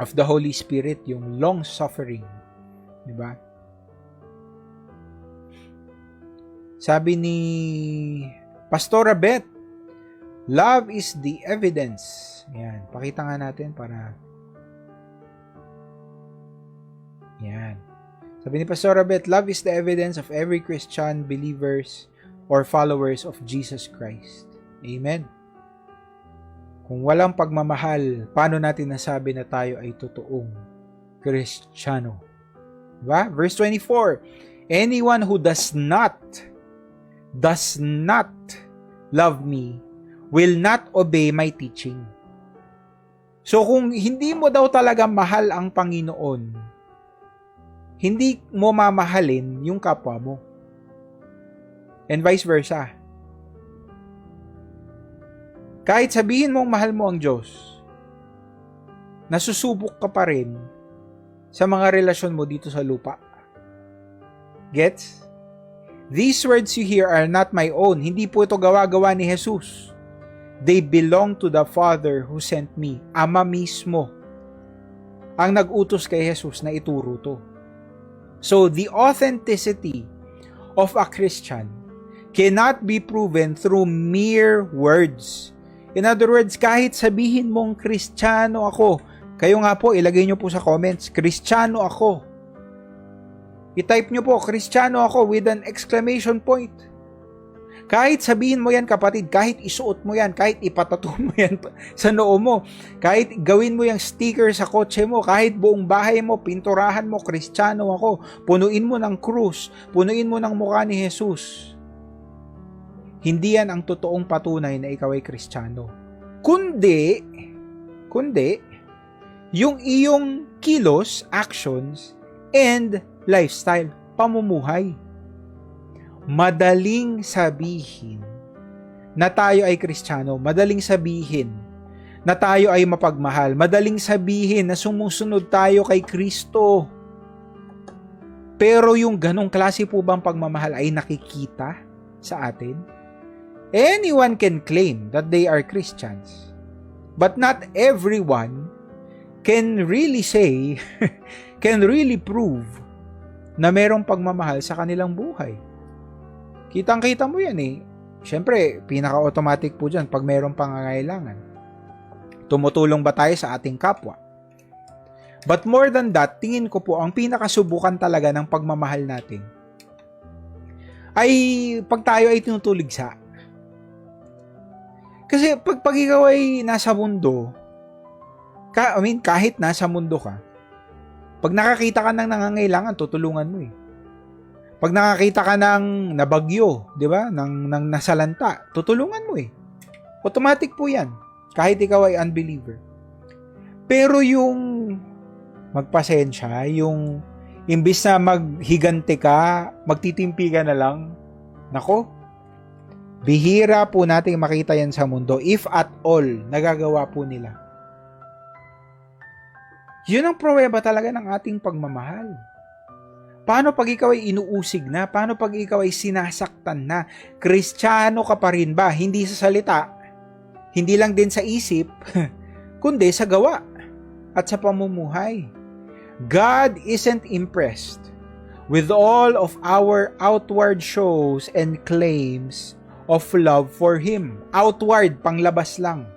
of the Holy Spirit, yung long suffering. Diba? Sabi ni Pastora Beth, love is the evidence. Yan, pakita nga natin para... Yan. Sabi ni Pastora Beth, love is the evidence of every Christian believers or followers of Jesus Christ. Amen. Kung walang pagmamahal, paano natin nasabi na tayo ay totoong Kristiyano? Diba? Verse 24, anyone who does not love me will not obey my teaching. So kung hindi mo daw talaga mahal ang Panginoon, hindi mo mamahalin yung kapwa mo. And vice versa. Kahit sabihin mong mahal mo ang Diyos, nasusubok ka pa rin sa mga relasyon mo dito sa lupa. Gets? These words you hear are not my own. Hindi po ito gawa-gawa ni Jesus. They belong to the Father who sent me. Ama mismo ang nag-utos kay Jesus na ituro to. So, the authenticity of a Christian cannot be proven through mere words. In other words, kahit sabihin mong Kristiyano ako, kayo nga po, ilagay nyo po sa comments, Kristiyano ako. I-type nyo po, Kristiyano ako with an exclamation point. Kahit sabihin mo yan kapatid, kahit isuot mo yan, kahit ipatato mo yan sa noo mo, kahit gawin mo yung sticker sa kotse mo, kahit buong bahay mo, pinturahan mo, Kristiyano ako, punuin mo ng krus, punuin mo ng mukha ni Jesus. Hindi yan ang totoong patunay na ikaw ay Kristiyano. Kundi, yung iyong kilos, actions, and lifestyle, pamumuhay. Madaling sabihin na tayo ay Kristiyano, madaling sabihin na tayo ay mapagmahal, madaling sabihin na sumusunod tayo kay Kristo. Pero yung ganong klase po bang pagmamahal ay nakikita sa atin? Anyone can claim that they are Christians, but not everyone can really say, can really prove na merong pagmamahal sa kanilang buhay. Kitang-kita mo yan eh. Siyempre, pinaka-automatic po dyan pag mayroong pangangailangan. Tumutulong ba tayo sa ating kapwa? But more than that, tingin ko po, ang pinakasubukan talaga ng pagmamahal natin ay pag tayo ay tinutuligsa. Kasi pag ikaw ay nasa mundo, kahit nasa mundo ka, pag nakakita ka ng nangangailangan, tutulungan mo eh. Pag nakakita ka ng nabagyo, di ba? Ng nasalanta, tutulungan mo eh. Automatic po yan. Kahit ikaw ay unbeliever. Pero yung magpasensya, yung imbis na maghigante ka, magtitimpi ka na lang, nako, bihira po nating makita yan sa mundo, if at all, nagagawa po nila. Yun ang pruweba talaga ng ating pagmamahal. Paano pag ikaw ay inuusig na? Paano pag ikaw ay sinasaktan na? Kristiyano ka pa rin ba? Hindi sa salita, hindi lang din sa isip, kundi sa gawa at sa pamumuhay. God isn't impressed with all of our outward shows and claims of love for Him. Outward, panglabas lang.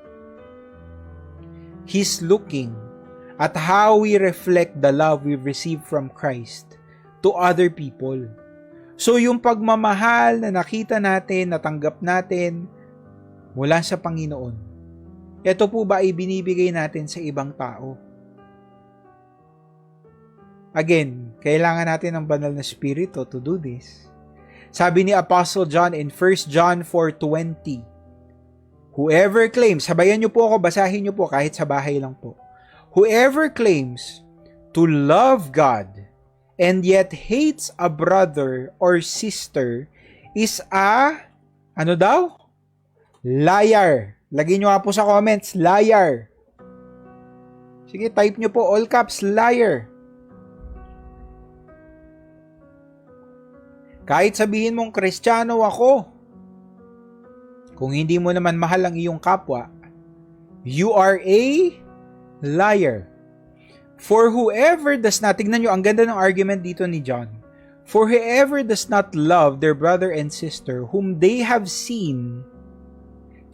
He's looking at how we reflect the love we've received from Christ to other people. So yung pagmamahal na nakita natin, natanggap natin mula sa Panginoon, ito po ba ay binibigay natin sa ibang tao? Again, kailangan natin ng banal na spirito to do this. Sabi ni Apostle John in 1 John 4:20, whoever claims, sabayan niyo po ako, basahin niyo po kahit sa bahay lang po. Whoever claims to love God and yet hates a brother or sister is a, ano daw? Liar. Lagyan nyo nga po sa comments, liar. Sige, type nyo po, all caps, liar. Kahit sabihin mong Kristiyano ako, kung hindi mo naman mahal ang iyong kapwa, you are a liar. For whoever does not, tignan nyo, ang ganda ng argument dito ni John. For whoever does not love their brother and sister whom they have seen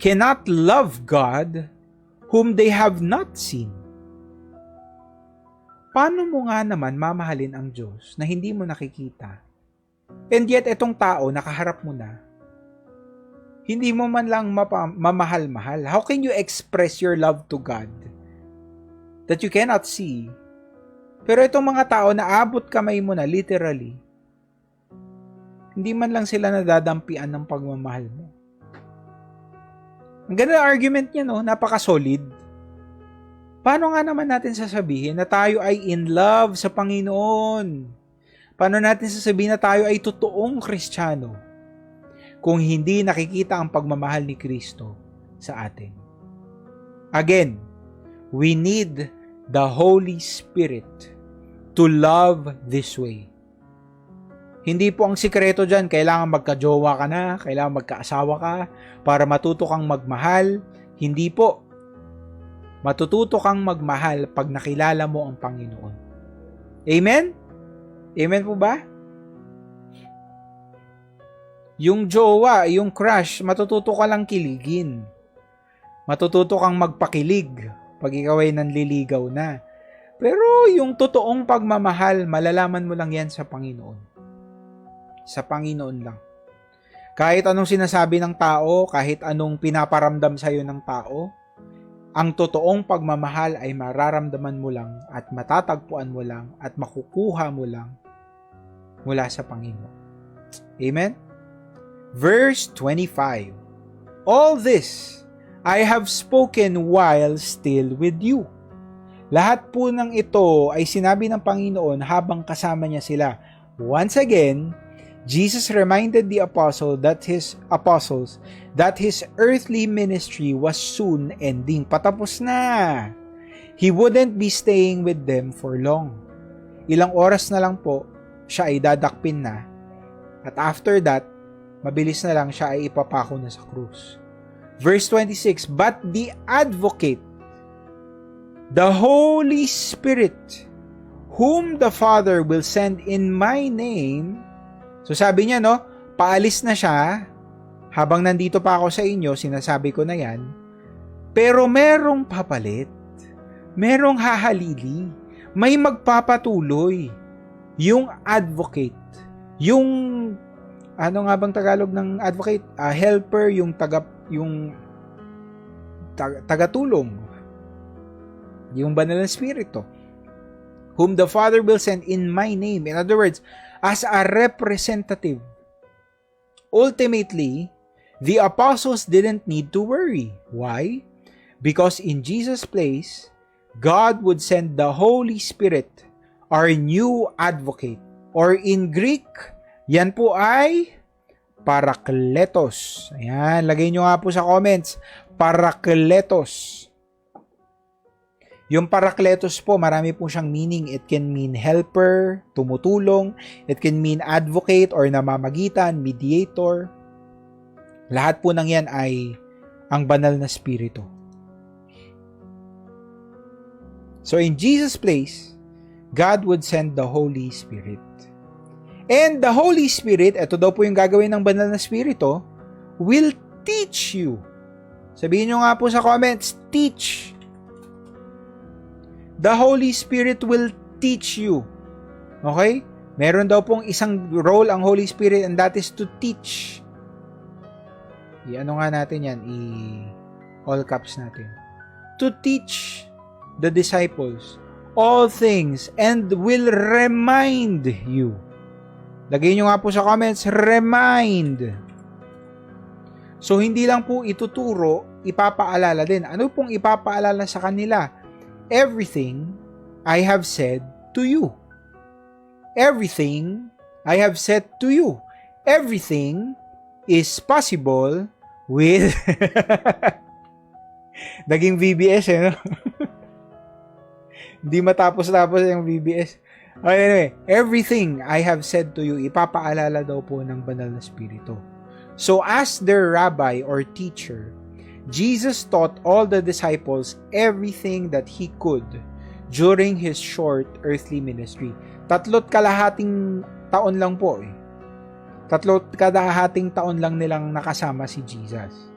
cannot love God whom they have not seen. Paano mo nga naman mamahalin ang Diyos na hindi mo nakikita? And yet, itong tao, nakaharap mo na, hindi mo man lang mamahal-mahal. How can you express your love to God that you cannot see? Pero itong mga tao, naabot kamay mo na, literally, hindi man lang sila nadadampian ng pagmamahal mo. Ang ganda ng argument niya, no? Napaka-solid. Paano nga naman natin sasabihin na tayo ay in love sa Panginoon? Paano natin sasabihin na tayo ay totoong Kristiyano kung hindi nakikita ang pagmamahal ni Kristo sa atin? Again, we need the Holy Spirit to love this way. Hindi po ang sikreto dyan, kailangan magka-jowa ka na, kailangan magka-asawa ka para matuto kang magmahal. Hindi po. Matututo kang magmahal pag nakilala mo ang Panginoon. Amen? Amen po ba? Yung jowa, yung crush, matututo ka lang kiligin. Matututo kang magpakilig pag ikaw ay nanliligaw na. Pero yung totoong pagmamahal, malalaman mo lang yan sa Panginoon. Sa Panginoon lang. Kahit anong sinasabi ng tao, kahit anong pinaparamdam sa'yo ng tao, ang totoong pagmamahal ay mararamdaman mo lang at matatagpuan mo lang at makukuha mo lang mula sa Panginoon. Amen? Verse 25. All this I have spoken while still with you. Lahat po ng ito ay sinabi ng Panginoon habang kasama niya sila. Once again, Jesus reminded the apostles that his earthly ministry was soon ending. Patapos na. He wouldn't be staying with them for long. Ilang oras na lang po, siya ay dadakpin na. At after that, mabilis na lang siya ay ipapako na sa krus. Verse 26, but the advocate, the Holy Spirit, whom the Father will send in my name. So sabi niya, no, paalis na siya. Habang nandito pa ako sa inyo, sinasabi ko na yan. Pero merong papalit. Merong hahalili. May magpapatuloy. Yung advocate. Yung, ano nga bang Tagalog ng advocate? Helper, yung tagatulong. Yung banal na spirito. Whom the Father will send in my name. In other words, as a representative. Ultimately, the apostles didn't need to worry. Why? Because in Jesus' place, God would send the Holy Spirit, our new advocate. Or in Greek, yan po ay Parakletos. Ayan, lagay nyo nga po sa comments. Parakletos. Yung Parakletos po, marami po siyang meaning. It can mean helper, tumutulong. It can mean advocate or namamagitan, mediator. Lahat po ng yan ay ang banal na spirito. So in Jesus' place, God would send the Holy Spirit. And the Holy Spirit, ito daw po yung gagawin ng banal na spirito, will teach you. Sabihin nyo nga po sa comments, teach. The Holy Spirit will teach you. Okay? Meron daw pong isang role ang Holy Spirit and that is to teach. I-ano nga natin yan, all caps natin. To teach the disciples all things and will remind you. Lagay nyo nga po sa comments, remind. So, hindi lang po ituturo, ipapaalala din. Ano pong ipapaalala sa kanila? Everything I have said to you. Everything I have said to you. Everything is possible with... Naging VBS no? Hindi matapos-tapos yung VBS. Anyway, everything I have said to you, ipapaalala daw po ng banal na spirito. So as their rabbi or teacher, Jesus taught all the disciples everything that he could during his short earthly ministry. 3.5 taon lang po eh. 3.5 taon lang nilang nakasama si Jesus.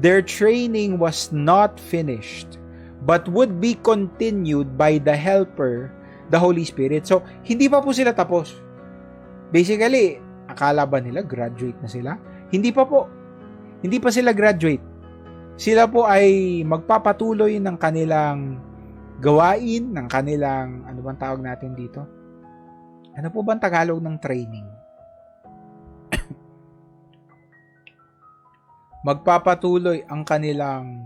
Their training was not finished, but would be continued by the Helper, the Holy Spirit. So, hindi pa po sila tapos. Basically, akala ba nila graduate na sila? Hindi pa po. Hindi pa sila graduate. Sila po ay magpapatuloy ng kanilang gawain, ng kanilang, ano bang tawag natin dito? Ano po bang Tagalog ng training? Magpapatuloy ang kanilang...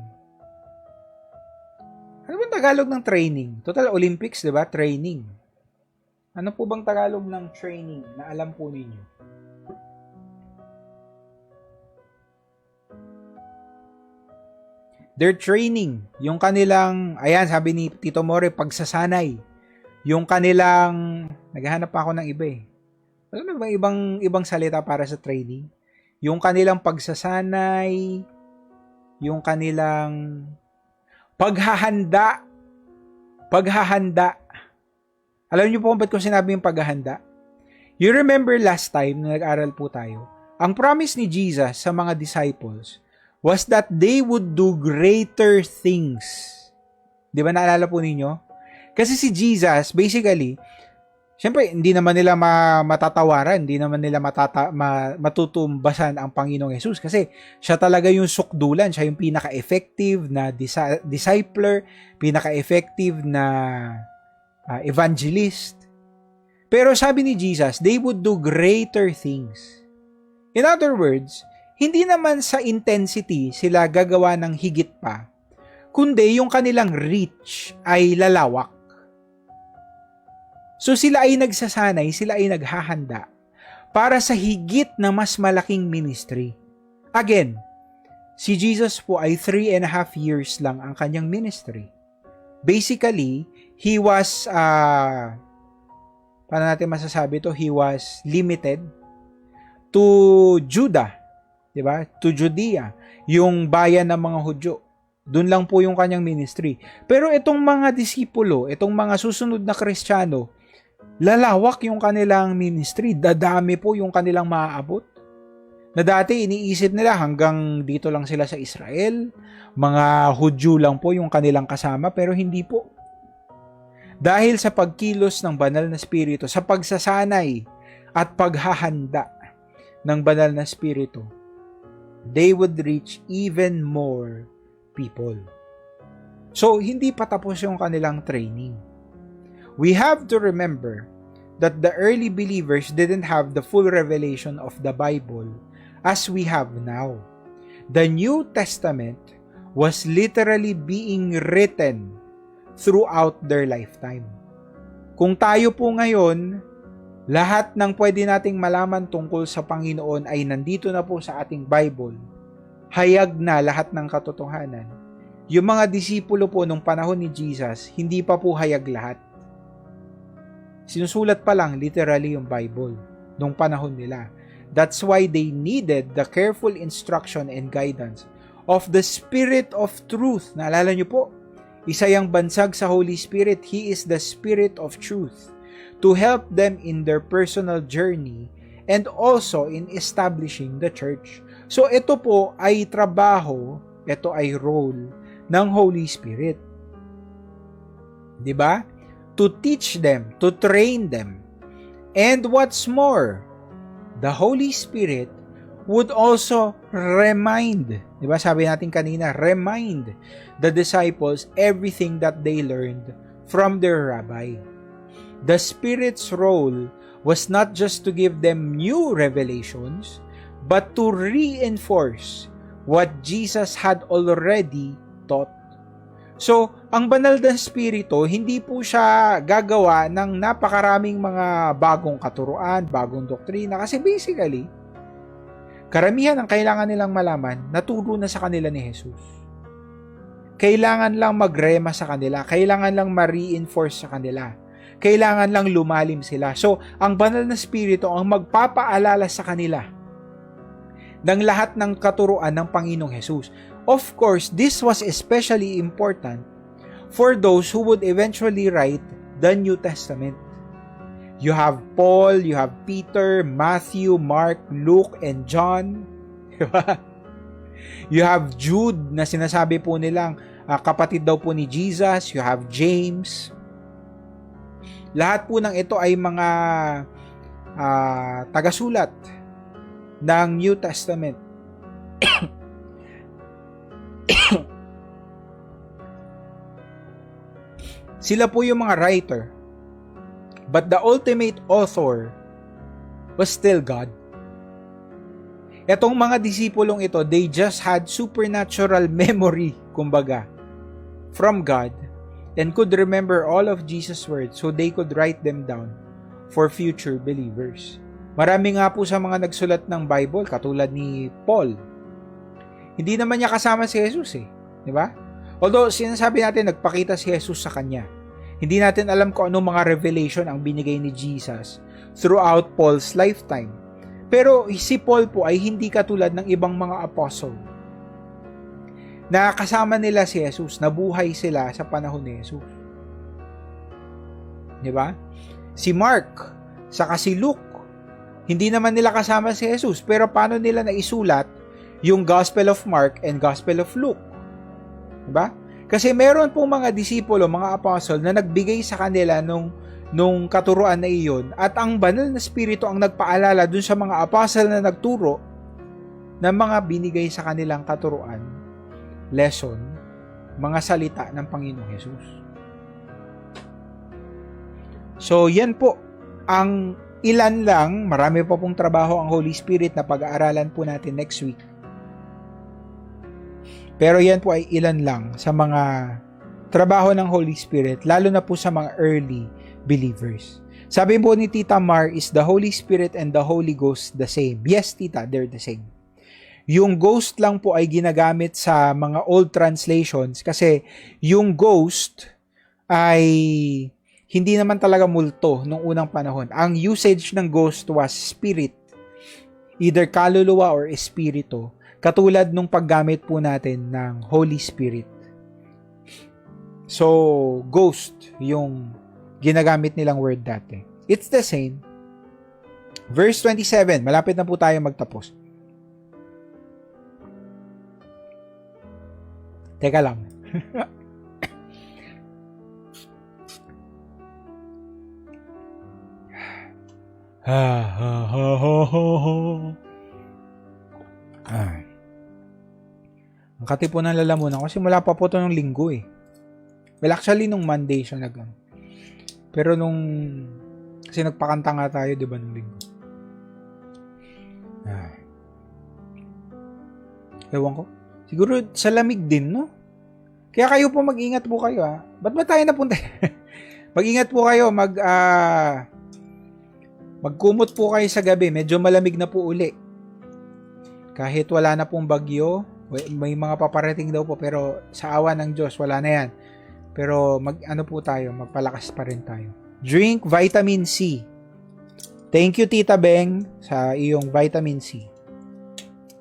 Ano bang Tagalog ng training? Total Olympics, di ba? Training. Ano po bang Tagalog ng training na alam po ninyo? Their training, yung kanilang, ayan, sabi ni Tito More, pagsasanay. Yung kanilang, naghahanap pa ako ng iba eh. Ano ba ibang salita para sa training? Yung kanilang pagsasanay, yung kanilang paghahanda. Alam niyo po kung ba't ko sinabi yung paghahanda? You remember last time na nag-aral po tayo, ang promise ni Jesus sa mga disciples was that they would do greater things. Di ba naalala po ninyo? Kasi si Jesus, basically, syempre, hindi naman nila matatawaran, hindi naman nila matutumbasan ang Panginoong Jesus kasi siya talaga yung sukdulan, siya yung pinaka-effective na discipler, pinaka-effective na evangelist. Pero sabi ni Jesus, they would do greater things. In other words, hindi naman sa intensity sila gagawa ng higit pa, kundi yung kanilang reach ay lalawak. So sila ay nagsasanay, sila ay naghahanda para sa higit na mas malaking ministry. Again, si Jesus po ay 3.5 years lang ang kanyang ministry. Basically, he was, paano natin masasabi to? He was limited to Judah, di ba? To Judea, yung bayan ng mga Hudyo. Doon lang po yung kanyang ministry. Pero itong mga disipulo, itong mga susunod na Kristiyano, lalawak yung kanilang ministry. Dadami po yung kanilang maaabot. Na dati iniisip nila hanggang dito lang sila sa Israel. Mga Hudyo lang po yung kanilang kasama, pero hindi po. Dahil sa pagkilos ng banal na spirito, sa pagsasanay at paghahanda ng banal na spirito, they would reach even more people. So, hindi pa tapos yung kanilang training. We have to remember that the early believers didn't have the full revelation of the Bible as we have now. The New Testament was literally being written throughout their lifetime. Kung tayo po ngayon, lahat ng pwede nating malaman tungkol sa Panginoon ay nandito na po sa ating Bible. Hayag na lahat ng katotohanan. Yung mga disipulo po nung panahon ni Jesus, hindi pa po hayag lahat. Sinusulat pa lang literally yung Bible nung panahon nila. That's why they needed the careful instruction and guidance of the Spirit of Truth. Naalala niyo po, isa yang bansag sa Holy Spirit. He is the Spirit of Truth to help them in their personal journey and also in establishing the church. So ito po ay trabaho, ito ay role ng Holy Spirit. 'Di ba? To teach them, to train them. And what's more, the Holy Spirit would also remind, 'di ba? Sabi natin kanina, remind the disciples everything that they learned from their rabbi. The Spirit's role was not just to give them new revelations, but to reinforce what Jesus had already taught. So, ang banal na Espiritu, hindi po siya gagawa ng napakaraming mga bagong katuruan, bagong doktrina, kasi basically, karamihan ang kailangan nilang malaman, naturo na sa kanila ni Jesus. Kailangan lang magrema sa kanila, kailangan lang ma-reinforce sa kanila, kailangan lang lumalim sila. So, ang banal na Espiritu ang magpapaalala sa kanila ng lahat ng katuruan ng Panginoong Jesus. Of course, this was especially important for those who would eventually write the New Testament. You have Paul, you have Peter, Matthew, Mark, Luke, and John. You have Jude na sinasabi po nilang kapatid daw po ni Jesus. You have James. Lahat po ng ito ay mga tagasulat ng New Testament. Sila po yung mga writer. But the ultimate author was still God. Etong mga disipulong ito, they just had supernatural memory, kumbaga, from God, and could remember all of Jesus' words so they could write them down for future believers. Marami nga po sa mga nagsulat ng Bible, katulad ni Paul. Hindi naman niya kasama si Jesus di ba? Although sinasabi natin nagpakita si Jesus sa kanya. Hindi natin alam kung anong mga revelation ang binigay ni Jesus throughout Paul's lifetime. Pero si Paul po ay hindi katulad ng ibang mga apostle. Nakasama nila si Jesus, nabuhay sila sa panahon ni Jesus. Di ba? Si Mark, saka si Luke, hindi naman nila kasama si Jesus, pero paano nila naisulat yung Gospel of Mark and Gospel of Luke? Diba? Kasi meron pong mga disipulo, mga apostle na nagbigay sa kanila nung katuruan na iyon, at ang banal na Espiritu ang nagpaalala dun sa mga apostle na nagturo ng mga binigay sa kanilang katuruan, lesson, mga salita ng Panginoong Jesus. So, yan po ang ilan lang, marami pa pong trabaho ang Holy Spirit na pag-aaralan po natin next week. Pero yan po ay ilan lang sa mga trabaho ng Holy Spirit, lalo na po sa mga early believers. Sabi po ni Tita Mar, is the Holy Spirit and the Holy Ghost the same? Yes, Tita, they're the same. Yung ghost lang po ay ginagamit sa mga old translations kasi yung ghost ay hindi naman talaga multo nung unang panahon. Ang usage ng ghost was spirit, either kaluluwa or espiritu. Katulad nung paggamit po natin ng Holy Spirit. So, ghost yung ginagamit nilang word dati. It's the same. Verse 27, malapit na po tayo magtapos. Teka lang. Ang katipo ng lalamunan kasi mula pa po ito nung linggo Well, actually, nung Monday siya pero kasi nagpakanta nga tayo, di ba, nung linggo. Ewan ko. Siguro sa lamig din, no? Kaya kayo po mag-ingat po kayo, ha? Ba't ba tayo napunta? Mag-ingat po kayo, magkumot po kayo sa gabi. Medyo malamig na po uli. Kahit wala na pong bagyo, may mga paparating daw po, pero sa awa ng Diyos, wala na yan. Pero magpalakas pa rin tayo. Drink vitamin C. Thank you, Tita Beng, sa iyong vitamin C.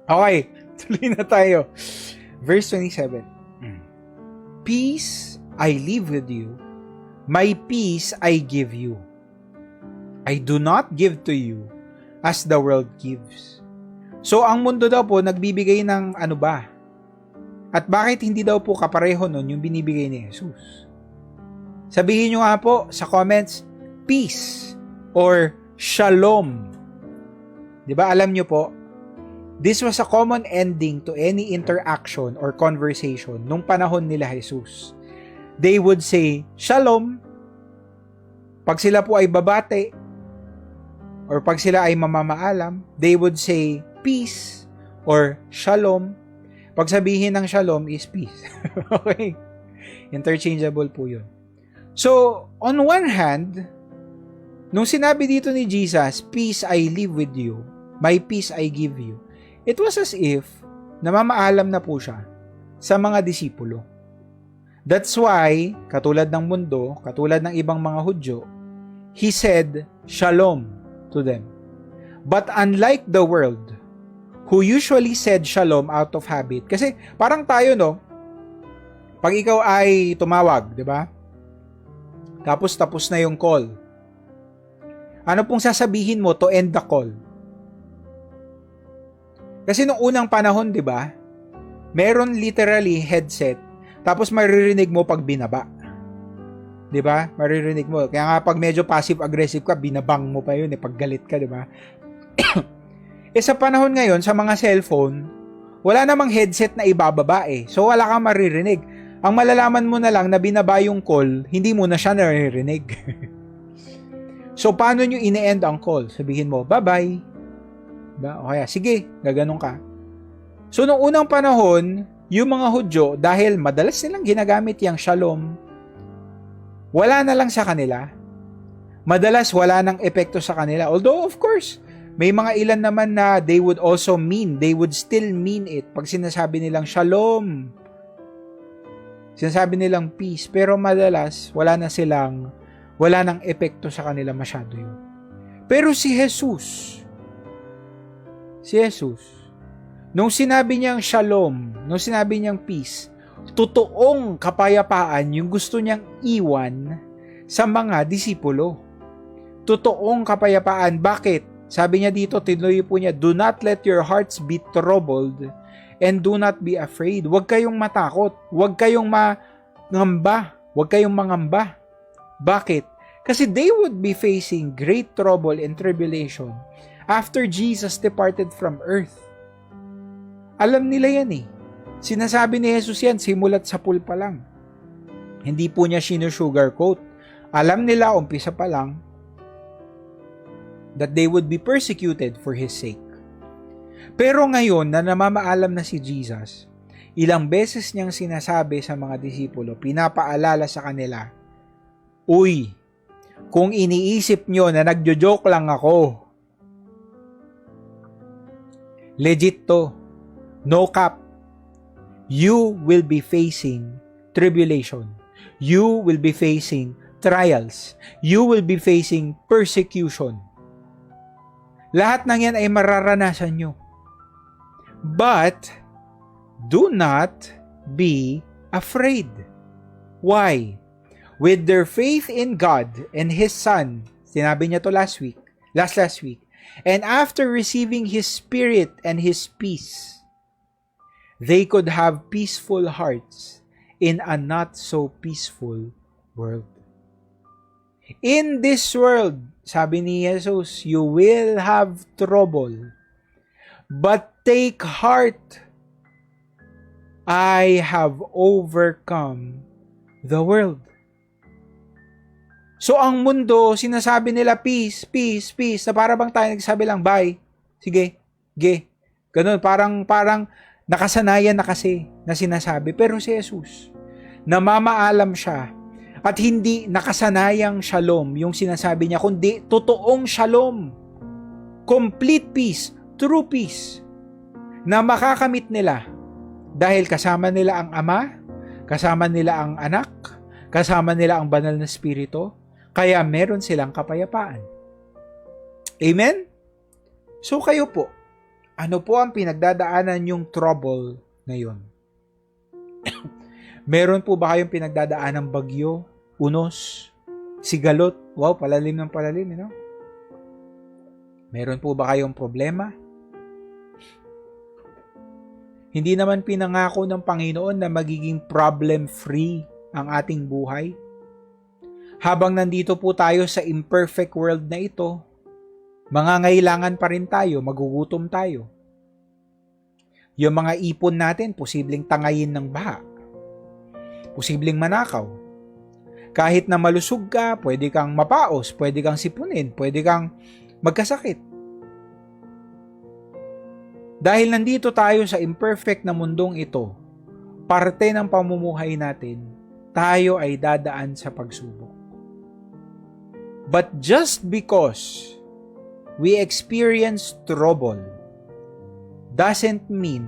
Okay, tuloy na tayo. Verse 27. Peace I leave with you, my peace I give you. I do not give to you as the world gives. So, ang mundo daw po, nagbibigay ng ano ba? At bakit hindi daw po kapareho nun yung binibigay ni Jesus? Sabihin nyo nga po sa comments, peace or shalom. Diba, alam nyo po, this was a common ending to any interaction or conversation nung panahon nila Jesus. They would say, Shalom. Pag sila po ay babate, or pag sila ay mamamaalam, they would say, Peace, or Shalom. Pag sabihin ng Shalom is peace. Okay? Interchangeable po yun. So, on one hand, nung sinabi dito ni Jesus, Peace I leave with you, my peace I give you, it was as if namamaalam na po siya sa mga disipulo. That's why, katulad ng mundo, katulad ng ibang mga Hudyo, He said, Shalom to them. But unlike the world, who usually said Shalom out of habit, kasi parang tayo, no? Pag ikaw ay tumawag, di ba? Tapos na yung call. Ano pong sasabihin mo to end the call? Kasi nung unang panahon, di ba, meron literally headset, tapos maririnig mo pag binaba. Di ba? Maririnig mo. Kaya nga pag medyo passive-aggressive ka, binabang mo pa yun, pag galit ka, di ba? Sa panahon ngayon, sa mga cellphone, wala namang headset na ibababa eh. So wala kang maririnig. Ang malalaman mo na lang na binaba yung call, hindi mo na siya naririnig. So paano nyo ine-end ang call? Sabihin mo, bye-bye. Diba? O kaya, sige, gaganon ka. So, noong unang panahon, yung mga Hudyo, dahil madalas nilang ginagamit yung shalom, wala na lang sa kanila. Madalas, wala nang epekto sa kanila. Although, of course, may mga ilan naman na they would still mean it pag sinasabi nilang shalom. Sinasabi nilang peace. Pero madalas, wala nang epekto sa kanila masyado yun. Pero si Jesus, nung sinabi niyang shalom, nung sinabi niyang peace, totoong kapayapaan yung gusto niyang iwan sa mga disipulo. Totoong kapayapaan. Bakit? Sabi niya dito, tinuloy po niya, do not let your hearts be troubled and do not be afraid. Huwag kayong matakot. Huwag kayong mangamba. Huwag kayong mangamba. Bakit? Kasi they would be facing great trouble and tribulation after Jesus departed from earth. Alam nila yan eh. Sinasabi ni Jesus yan simulat sa pool pa lang. Hindi po niya sinusugarcoat. Alam nila umpisa pa lang that they would be persecuted for His sake. Pero ngayon na namamaalam na si Jesus, ilang beses niyang sinasabi sa mga disipulo, pinapaalala sa kanila, Uy, kung iniisip nyo na nagjo-joke lang ako, legit to. No cap. You will be facing tribulation. You will be facing trials. You will be facing persecution. Lahat ng yan ay mararanasan nyo. But, do not be afraid. Why? With their faith in God and His Son, sinabi niya to last week, and after receiving His Spirit and His peace, they could have peaceful hearts in a not so peaceful world. In this world, sabi ni Jesus, you will have trouble. But take heart, I have overcome the world. So ang mundo, sinasabi nila peace, peace, peace, na para bang tayo nagsabi lang bye, sige, ge. Ganun, parang Nakasanayan na kasi na sinasabi. Pero si Jesus, namamaalam siya at hindi nakasanayang shalom yung sinasabi niya, kundi totoong shalom. Complete peace, true peace na makakamit nila dahil kasama nila ang Ama, kasama nila ang Anak, kasama nila ang Banal na Espiritu, kaya meron silang kapayapaan. Amen? So kayo po, ano po ang pinagdadaanan yung trouble ngayon? Meron po ba kayong pinagdadaanan ng bagyo, unos, sigalot? Wow, palalim ng palalim, you know? Meron po ba kayong problema? Hindi naman pinangako ng Panginoon na magiging problem-free ang ating buhay. Habang nandito po tayo sa imperfect world na ito, mangangailangan pa rin tayo, magugutom tayo. Yung mga ipon natin, posibleng tangayin ng baha. Posibleng manakaw. Kahit na malusog ka, pwede kang mapaos, pwede kang sipunin, pwede kang magkasakit. Dahil nandito tayo sa imperfect na mundong ito, parte ng pamumuhay natin, tayo ay dadaan sa pagsubok. But just because we experience trouble doesn't mean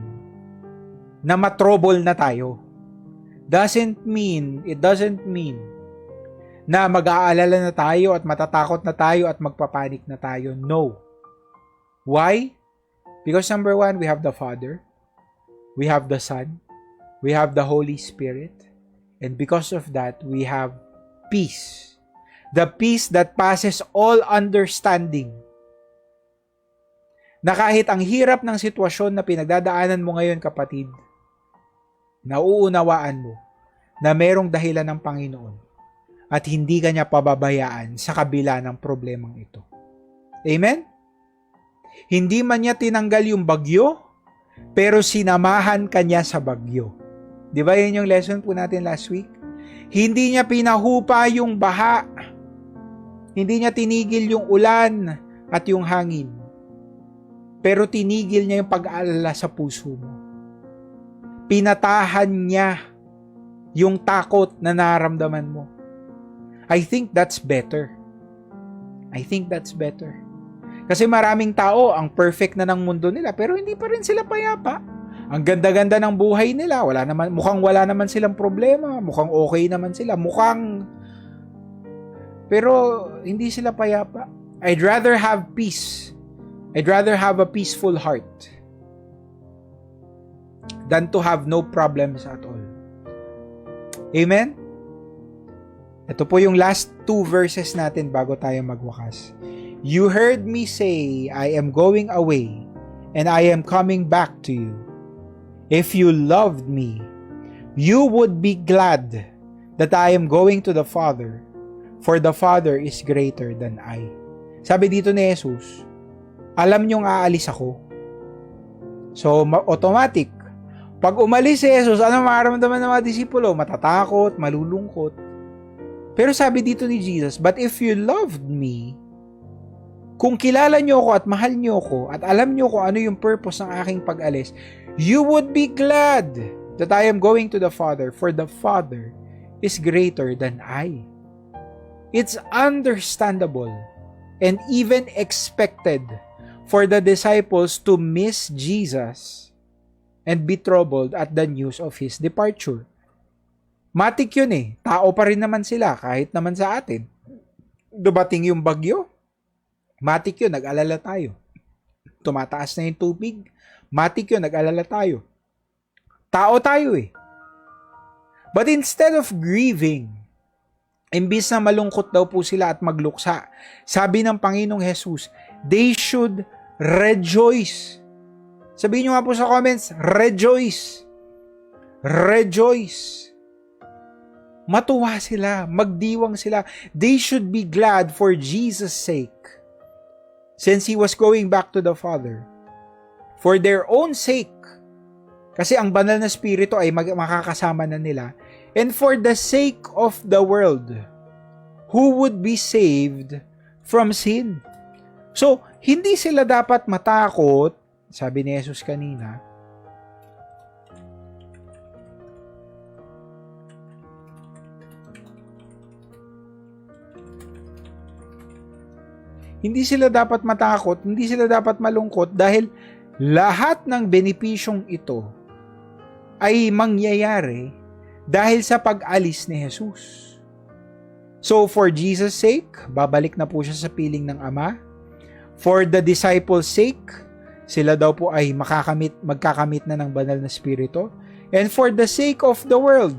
na matrouble na tayo. It doesn't mean na mag-aalala na tayo at matatakot na tayo at magpapanik na tayo. No. Why? Because number one, we have the Father, we have the Son, we have the Holy Spirit, and because of that, we have peace. The peace that passes all understanding. Na kahit ang hirap ng sitwasyon na pinagdadaanan mo ngayon, kapatid, nauunawaan mo na merong dahilan ng Panginoon at hindi ka niya pababayaan sa kabila ng problemang ito. Amen? Hindi man niya tinanggal yung bagyo, pero sinamahan ka niya sa bagyo. Di ba yun yung lesson po natin last week? Hindi niya pinahupa yung baha. Hindi niya tinigil yung ulan at yung hangin. Pero tinigil niya yung pag-aalala sa puso mo. Pinatahan niya yung takot na nararamdaman mo. I think that's better. Kasi maraming tao, ang perfect na ng mundo nila, pero hindi pa rin sila payapa. Ang ganda-ganda ng buhay nila, mukhang wala naman silang problema, mukhang okay naman sila, pero hindi sila payapa. I'd rather have peace. I'd rather have a peaceful heart than to have no problems at all. Amen? Ito po yung last 2 verses natin bago tayo magwakas. You heard me say, I am going away, and I am coming back to you. If you loved me, you would be glad that I am going to the Father, for the Father is greater than I. Sabi dito ni Jesus, alam niyong aalis ako. So, automatic. Pag umalis si Jesus, ano mararamdaman ng mga disipulo? Matatakot, malulungkot. Pero sabi dito ni Jesus, but if you loved me, kung kilala niyo ako at mahal niyo ako at alam niyo kung ano yung purpose ng aking pag-alis, you would be glad that I am going to the Father, for the Father is greater than I. It's understandable and even expected for the disciples to miss Jesus and be troubled at the news of His departure. Matik yun eh. Tao pa rin naman sila kahit naman sa atin. Dumating yung bagyo. Matik yun, nag-alala tayo. Tumataas na yung tubig. Matik yun, nag-alala tayo. Tao tayo eh. But instead of grieving, imbis na malungkot daw po sila at magluksa, sabi ng Panginoong Jesus, they should rejoice. Sabihin nyo nga po sa comments, rejoice. Rejoice. Matuwa sila, magdiwang sila. They should be glad for Jesus' sake. Since He was going back to the Father. For their own sake. Kasi ang banal na spirito ay makakasama na nila. And for the sake of the world, who would be saved from sin. So, hindi sila dapat matakot, sabi ni Jesus kanina, Hindi sila dapat matakot, hindi sila dapat malungkot dahil lahat ng benepisyong ito ay mangyayari dahil sa pag-alis ni Jesus. So for Jesus' sake, babalik na po siya sa piling ng Ama. For the disciples' sake, sila daw po ay magkakamit na ng banal na Espiritu. And for the sake of the world,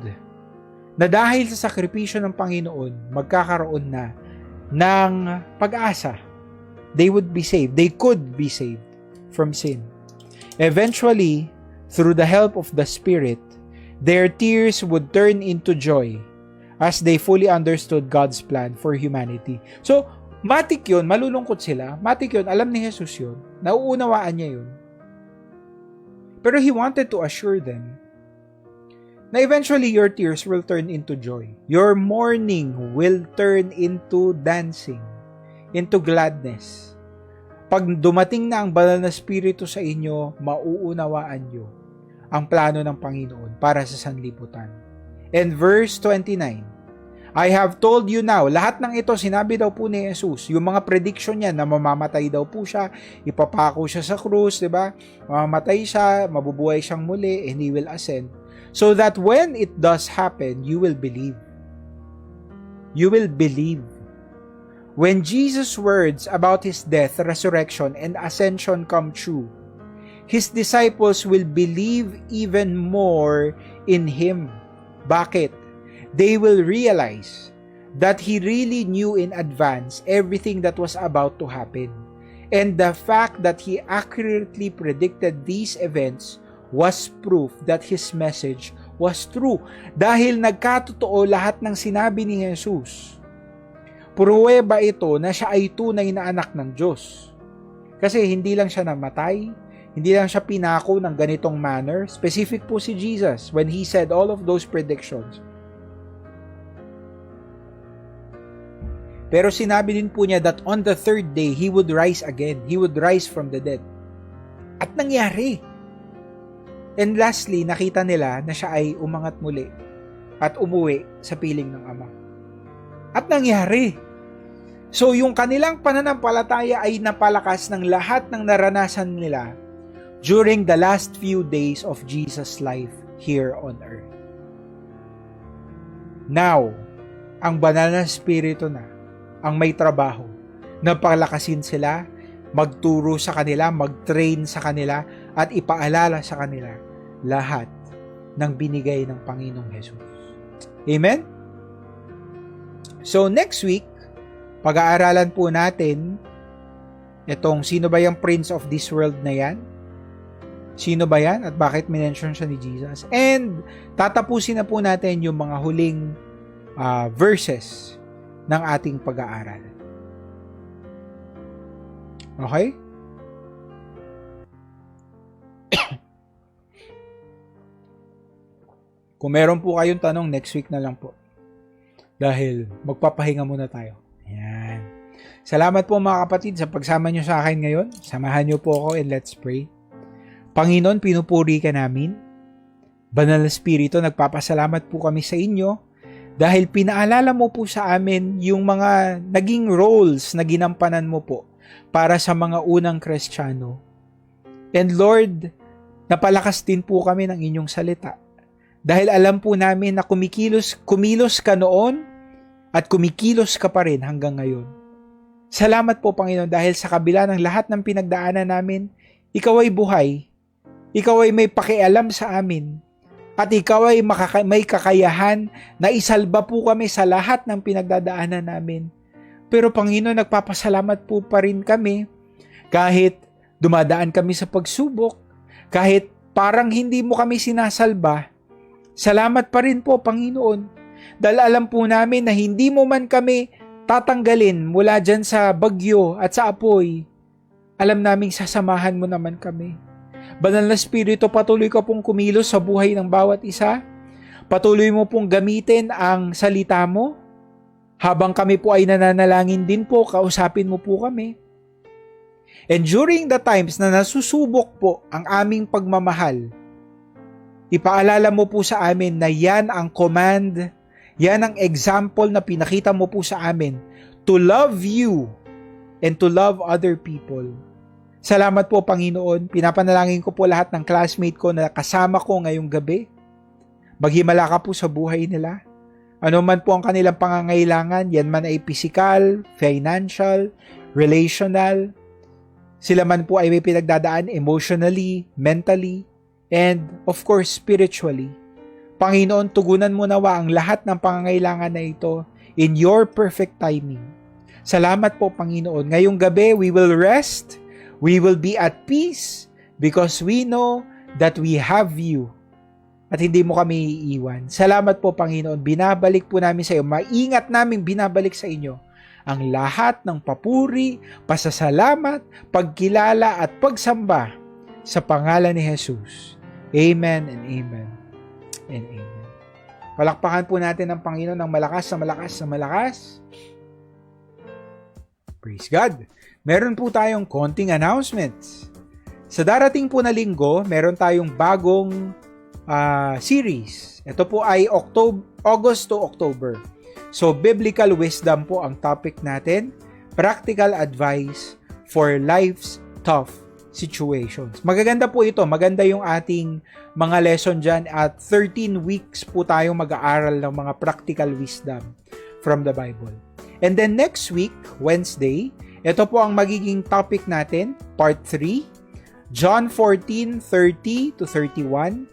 na dahil sa sakripisyo ng Panginoon, magkakaroon na ng pag-asa. They would be saved. They could be saved from sin. Eventually, through the help of the Spirit, their tears would turn into joy as they fully understood God's plan for humanity. So, matik yun, malulungkot sila. Matik yun, alam ni Jesus yun. Nauunawaan niya yun. Pero He wanted to assure them na eventually your tears will turn into joy. Your mourning will turn into dancing, into gladness. Pag dumating na ang banal na Espiritu sa inyo, mauunawaan nyo ang plano ng Panginoon para sa sanlibutan. And verse 29, I have told you now, lahat ng ito sinabi daw po ni Jesus, yung mga prediction niya na mamamatay daw po siya, ipapako siya sa krus, di ba? Mamamatay siya, mabubuhay siyang muli, and He will ascend. So that when it does happen, you will believe. You will believe. When Jesus' words about His death, resurrection, and ascension come true, His disciples will believe even more in Him. Bakit? They will realize that He really knew in advance everything that was about to happen. And the fact that He accurately predicted these events was proof that His message was true. Dahil nagkatotoo lahat ng sinabi ni Jesus. Pruweba ito na siya ay tunay na anak ng Diyos. Kasi hindi lang siya namatay, hindi lang siya pinako ng ganitong manner. Specific po si Jesus when He said all of those predictions. Pero sinabi din po niya that on the third day, He would rise again. He would rise from the dead. At nangyari. And lastly, nakita nila na siya ay umangat muli at umuwi sa piling ng Ama. At nangyari. So yung kanilang pananampalataya ay napalakas ng lahat ng naranasan nila during the last few days of Jesus' life here on earth. Now, ang banal na Espiritu na ang may trabaho na palakasin sila, magturo sa kanila, mag-train sa kanila, at ipaalala sa kanila lahat ng binigay ng Panginoong Jesus. Amen? So next week, pag-aaralan po natin itong sino ba yung prince of this world na yan? Sino ba yan? At bakit minention siya ni Jesus? And tatapusin na po natin yung mga huling verses ng ating pag-aaral. Okay? Kung meron po kayong tanong, next week na lang po. Dahil magpapahinga muna tayo. Ayan. Salamat po mga kapatid sa pagsama nyo sa akin ngayon. Samahan nyo po ako and let's pray. Panginoon, pinupuri ka namin. Banal na Espiritu, nagpapasalamat po kami sa inyo dahil pinaalala mo po sa amin yung mga naging roles na ginampanan mo po para sa mga unang Kristiyano. And Lord, napalakas din po kami ng inyong salita. Dahil alam po namin na kumilos ka noon at kumikilos ka pa rin hanggang ngayon. Salamat po Panginoon dahil sa kabila ng lahat ng pinagdaanan namin, Ikaw ay buhay, Ikaw ay may pakialam sa amin, at Ikaw ay may kakayahan na isalba po kami sa lahat ng pinagdadaanan namin. Pero Panginoon, nagpapasalamat po pa rin kami kahit dumadaan kami sa pagsubok, kahit parang hindi mo kami sinasalba. Salamat pa rin po Panginoon. Dahil alam po namin na hindi mo man kami tatanggalin mula dyan sa bagyo at sa apoy. Alam naming sasamahan mo naman kami. Banal na Espiritu, patuloy ka pong kumilos sa buhay ng bawat isa. Patuloy mo pong gamitin ang salita mo. Habang kami po ay nananalangin din po, kausapin mo po kami. And during the times na nasusubok po ang aming pagmamahal, ipaalala mo po sa amin na yan ang command, yan ang example na pinakita mo po sa amin to love you and to love other people. Salamat po, Panginoon. Pinapanalangin ko po lahat ng classmate ko na kasama ko ngayong gabi. Maghimala ka po sa buhay nila. Ano man po ang kanilang pangangailangan, yan man ay physical, financial, relational. Sila man po ay may pinagdadaan emotionally, mentally, and of course spiritually. Panginoon, tugunan mo nawa ang lahat ng pangangailangan na ito in your perfect timing. Salamat po, Panginoon. Ngayong gabi, we will rest. We will be at peace because we know that we have you at hindi mo kami iiwan. Salamat po, Panginoon. Binabalik po namin sa iyo. Maingat namin binabalik sa inyo ang lahat ng papuri, pasasalamat, pagkilala at pagsamba sa pangalan ni Jesus. Amen and amen and amen. Palakpakan po natin ang Panginoon ng malakas na malakas na malakas. Praise God! Meron po tayong konting announcements. Sa darating po na linggo, meron tayong bagong series. Ito po ay August to October. So, biblical wisdom po ang topic natin. Practical advice for life's tough situations. Magaganda po ito. Maganda yung ating mga lesson dyan at 13 weeks po tayong mag-aaral ng mga practical wisdom from the Bible. And then next week, Wednesday, ito po ang magiging topic natin, part 3, John 14:30 to 31,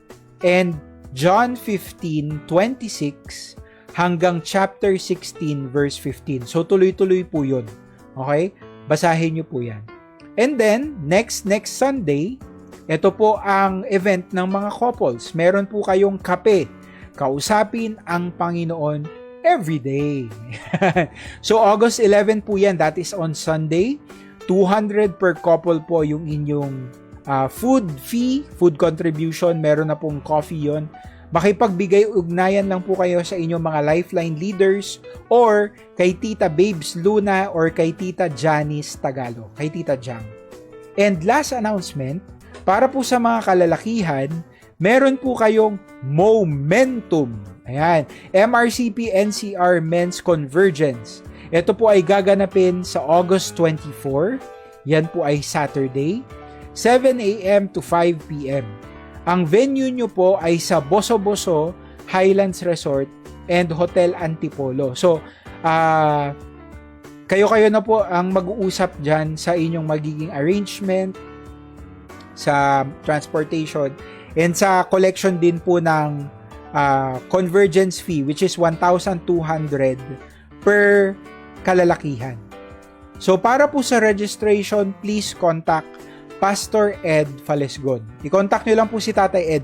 and John 15:26 hanggang chapter 16 verse 15. So tuloy-tuloy po yun. Okay? Basahin nyo po yan. And then, next Sunday, ito po ang event ng mga couples. Meron po kayong kape. Kausapin ang Panginoon every day. So, August 11 po yan. That is on Sunday. 200 per couple po yung inyong food fee, food contribution. Meron na pong coffee yon. Makipagbigay ugnayan lang po kayo sa inyong mga lifeline leaders or kay Tita Babes Luna or kay Tita Janice Tagalog. Kay Tita Jang. And last announcement, para po sa mga kalalakihan, meron po kayong momentum. Ayan, MRCP NCR Men's Convergence. Ito po ay gaganapin sa August 24. Yan po ay Saturday, 7 a.m. to 5 p.m. Ang venue nyo po ay sa Boso-Boso Highlands Resort and Hotel Antipolo. So, kayo na po ang mag-uusap dyan sa inyong magiging arrangement, sa transportation, and sa collection din po ng convergence fee, which is 1,200 per kalalakihan. So, para po sa registration, please contact Pastor Ed Falesgon. I-contact nyo lang po si Tatay Ed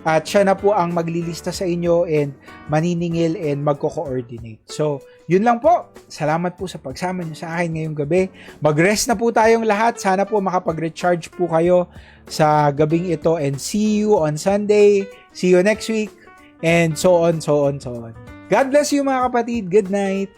at siya na po ang maglilista sa inyo and maniningil and magko-coordinate. So, yun lang po. Salamat po sa pagsama nyo sa akin ngayong gabi. Mag-rest na po tayong lahat. Sana po makapag-recharge po kayo sa gabing ito and see you on Sunday. See you next week. And so on, so on, so on. God bless you mga kapatid. Good night.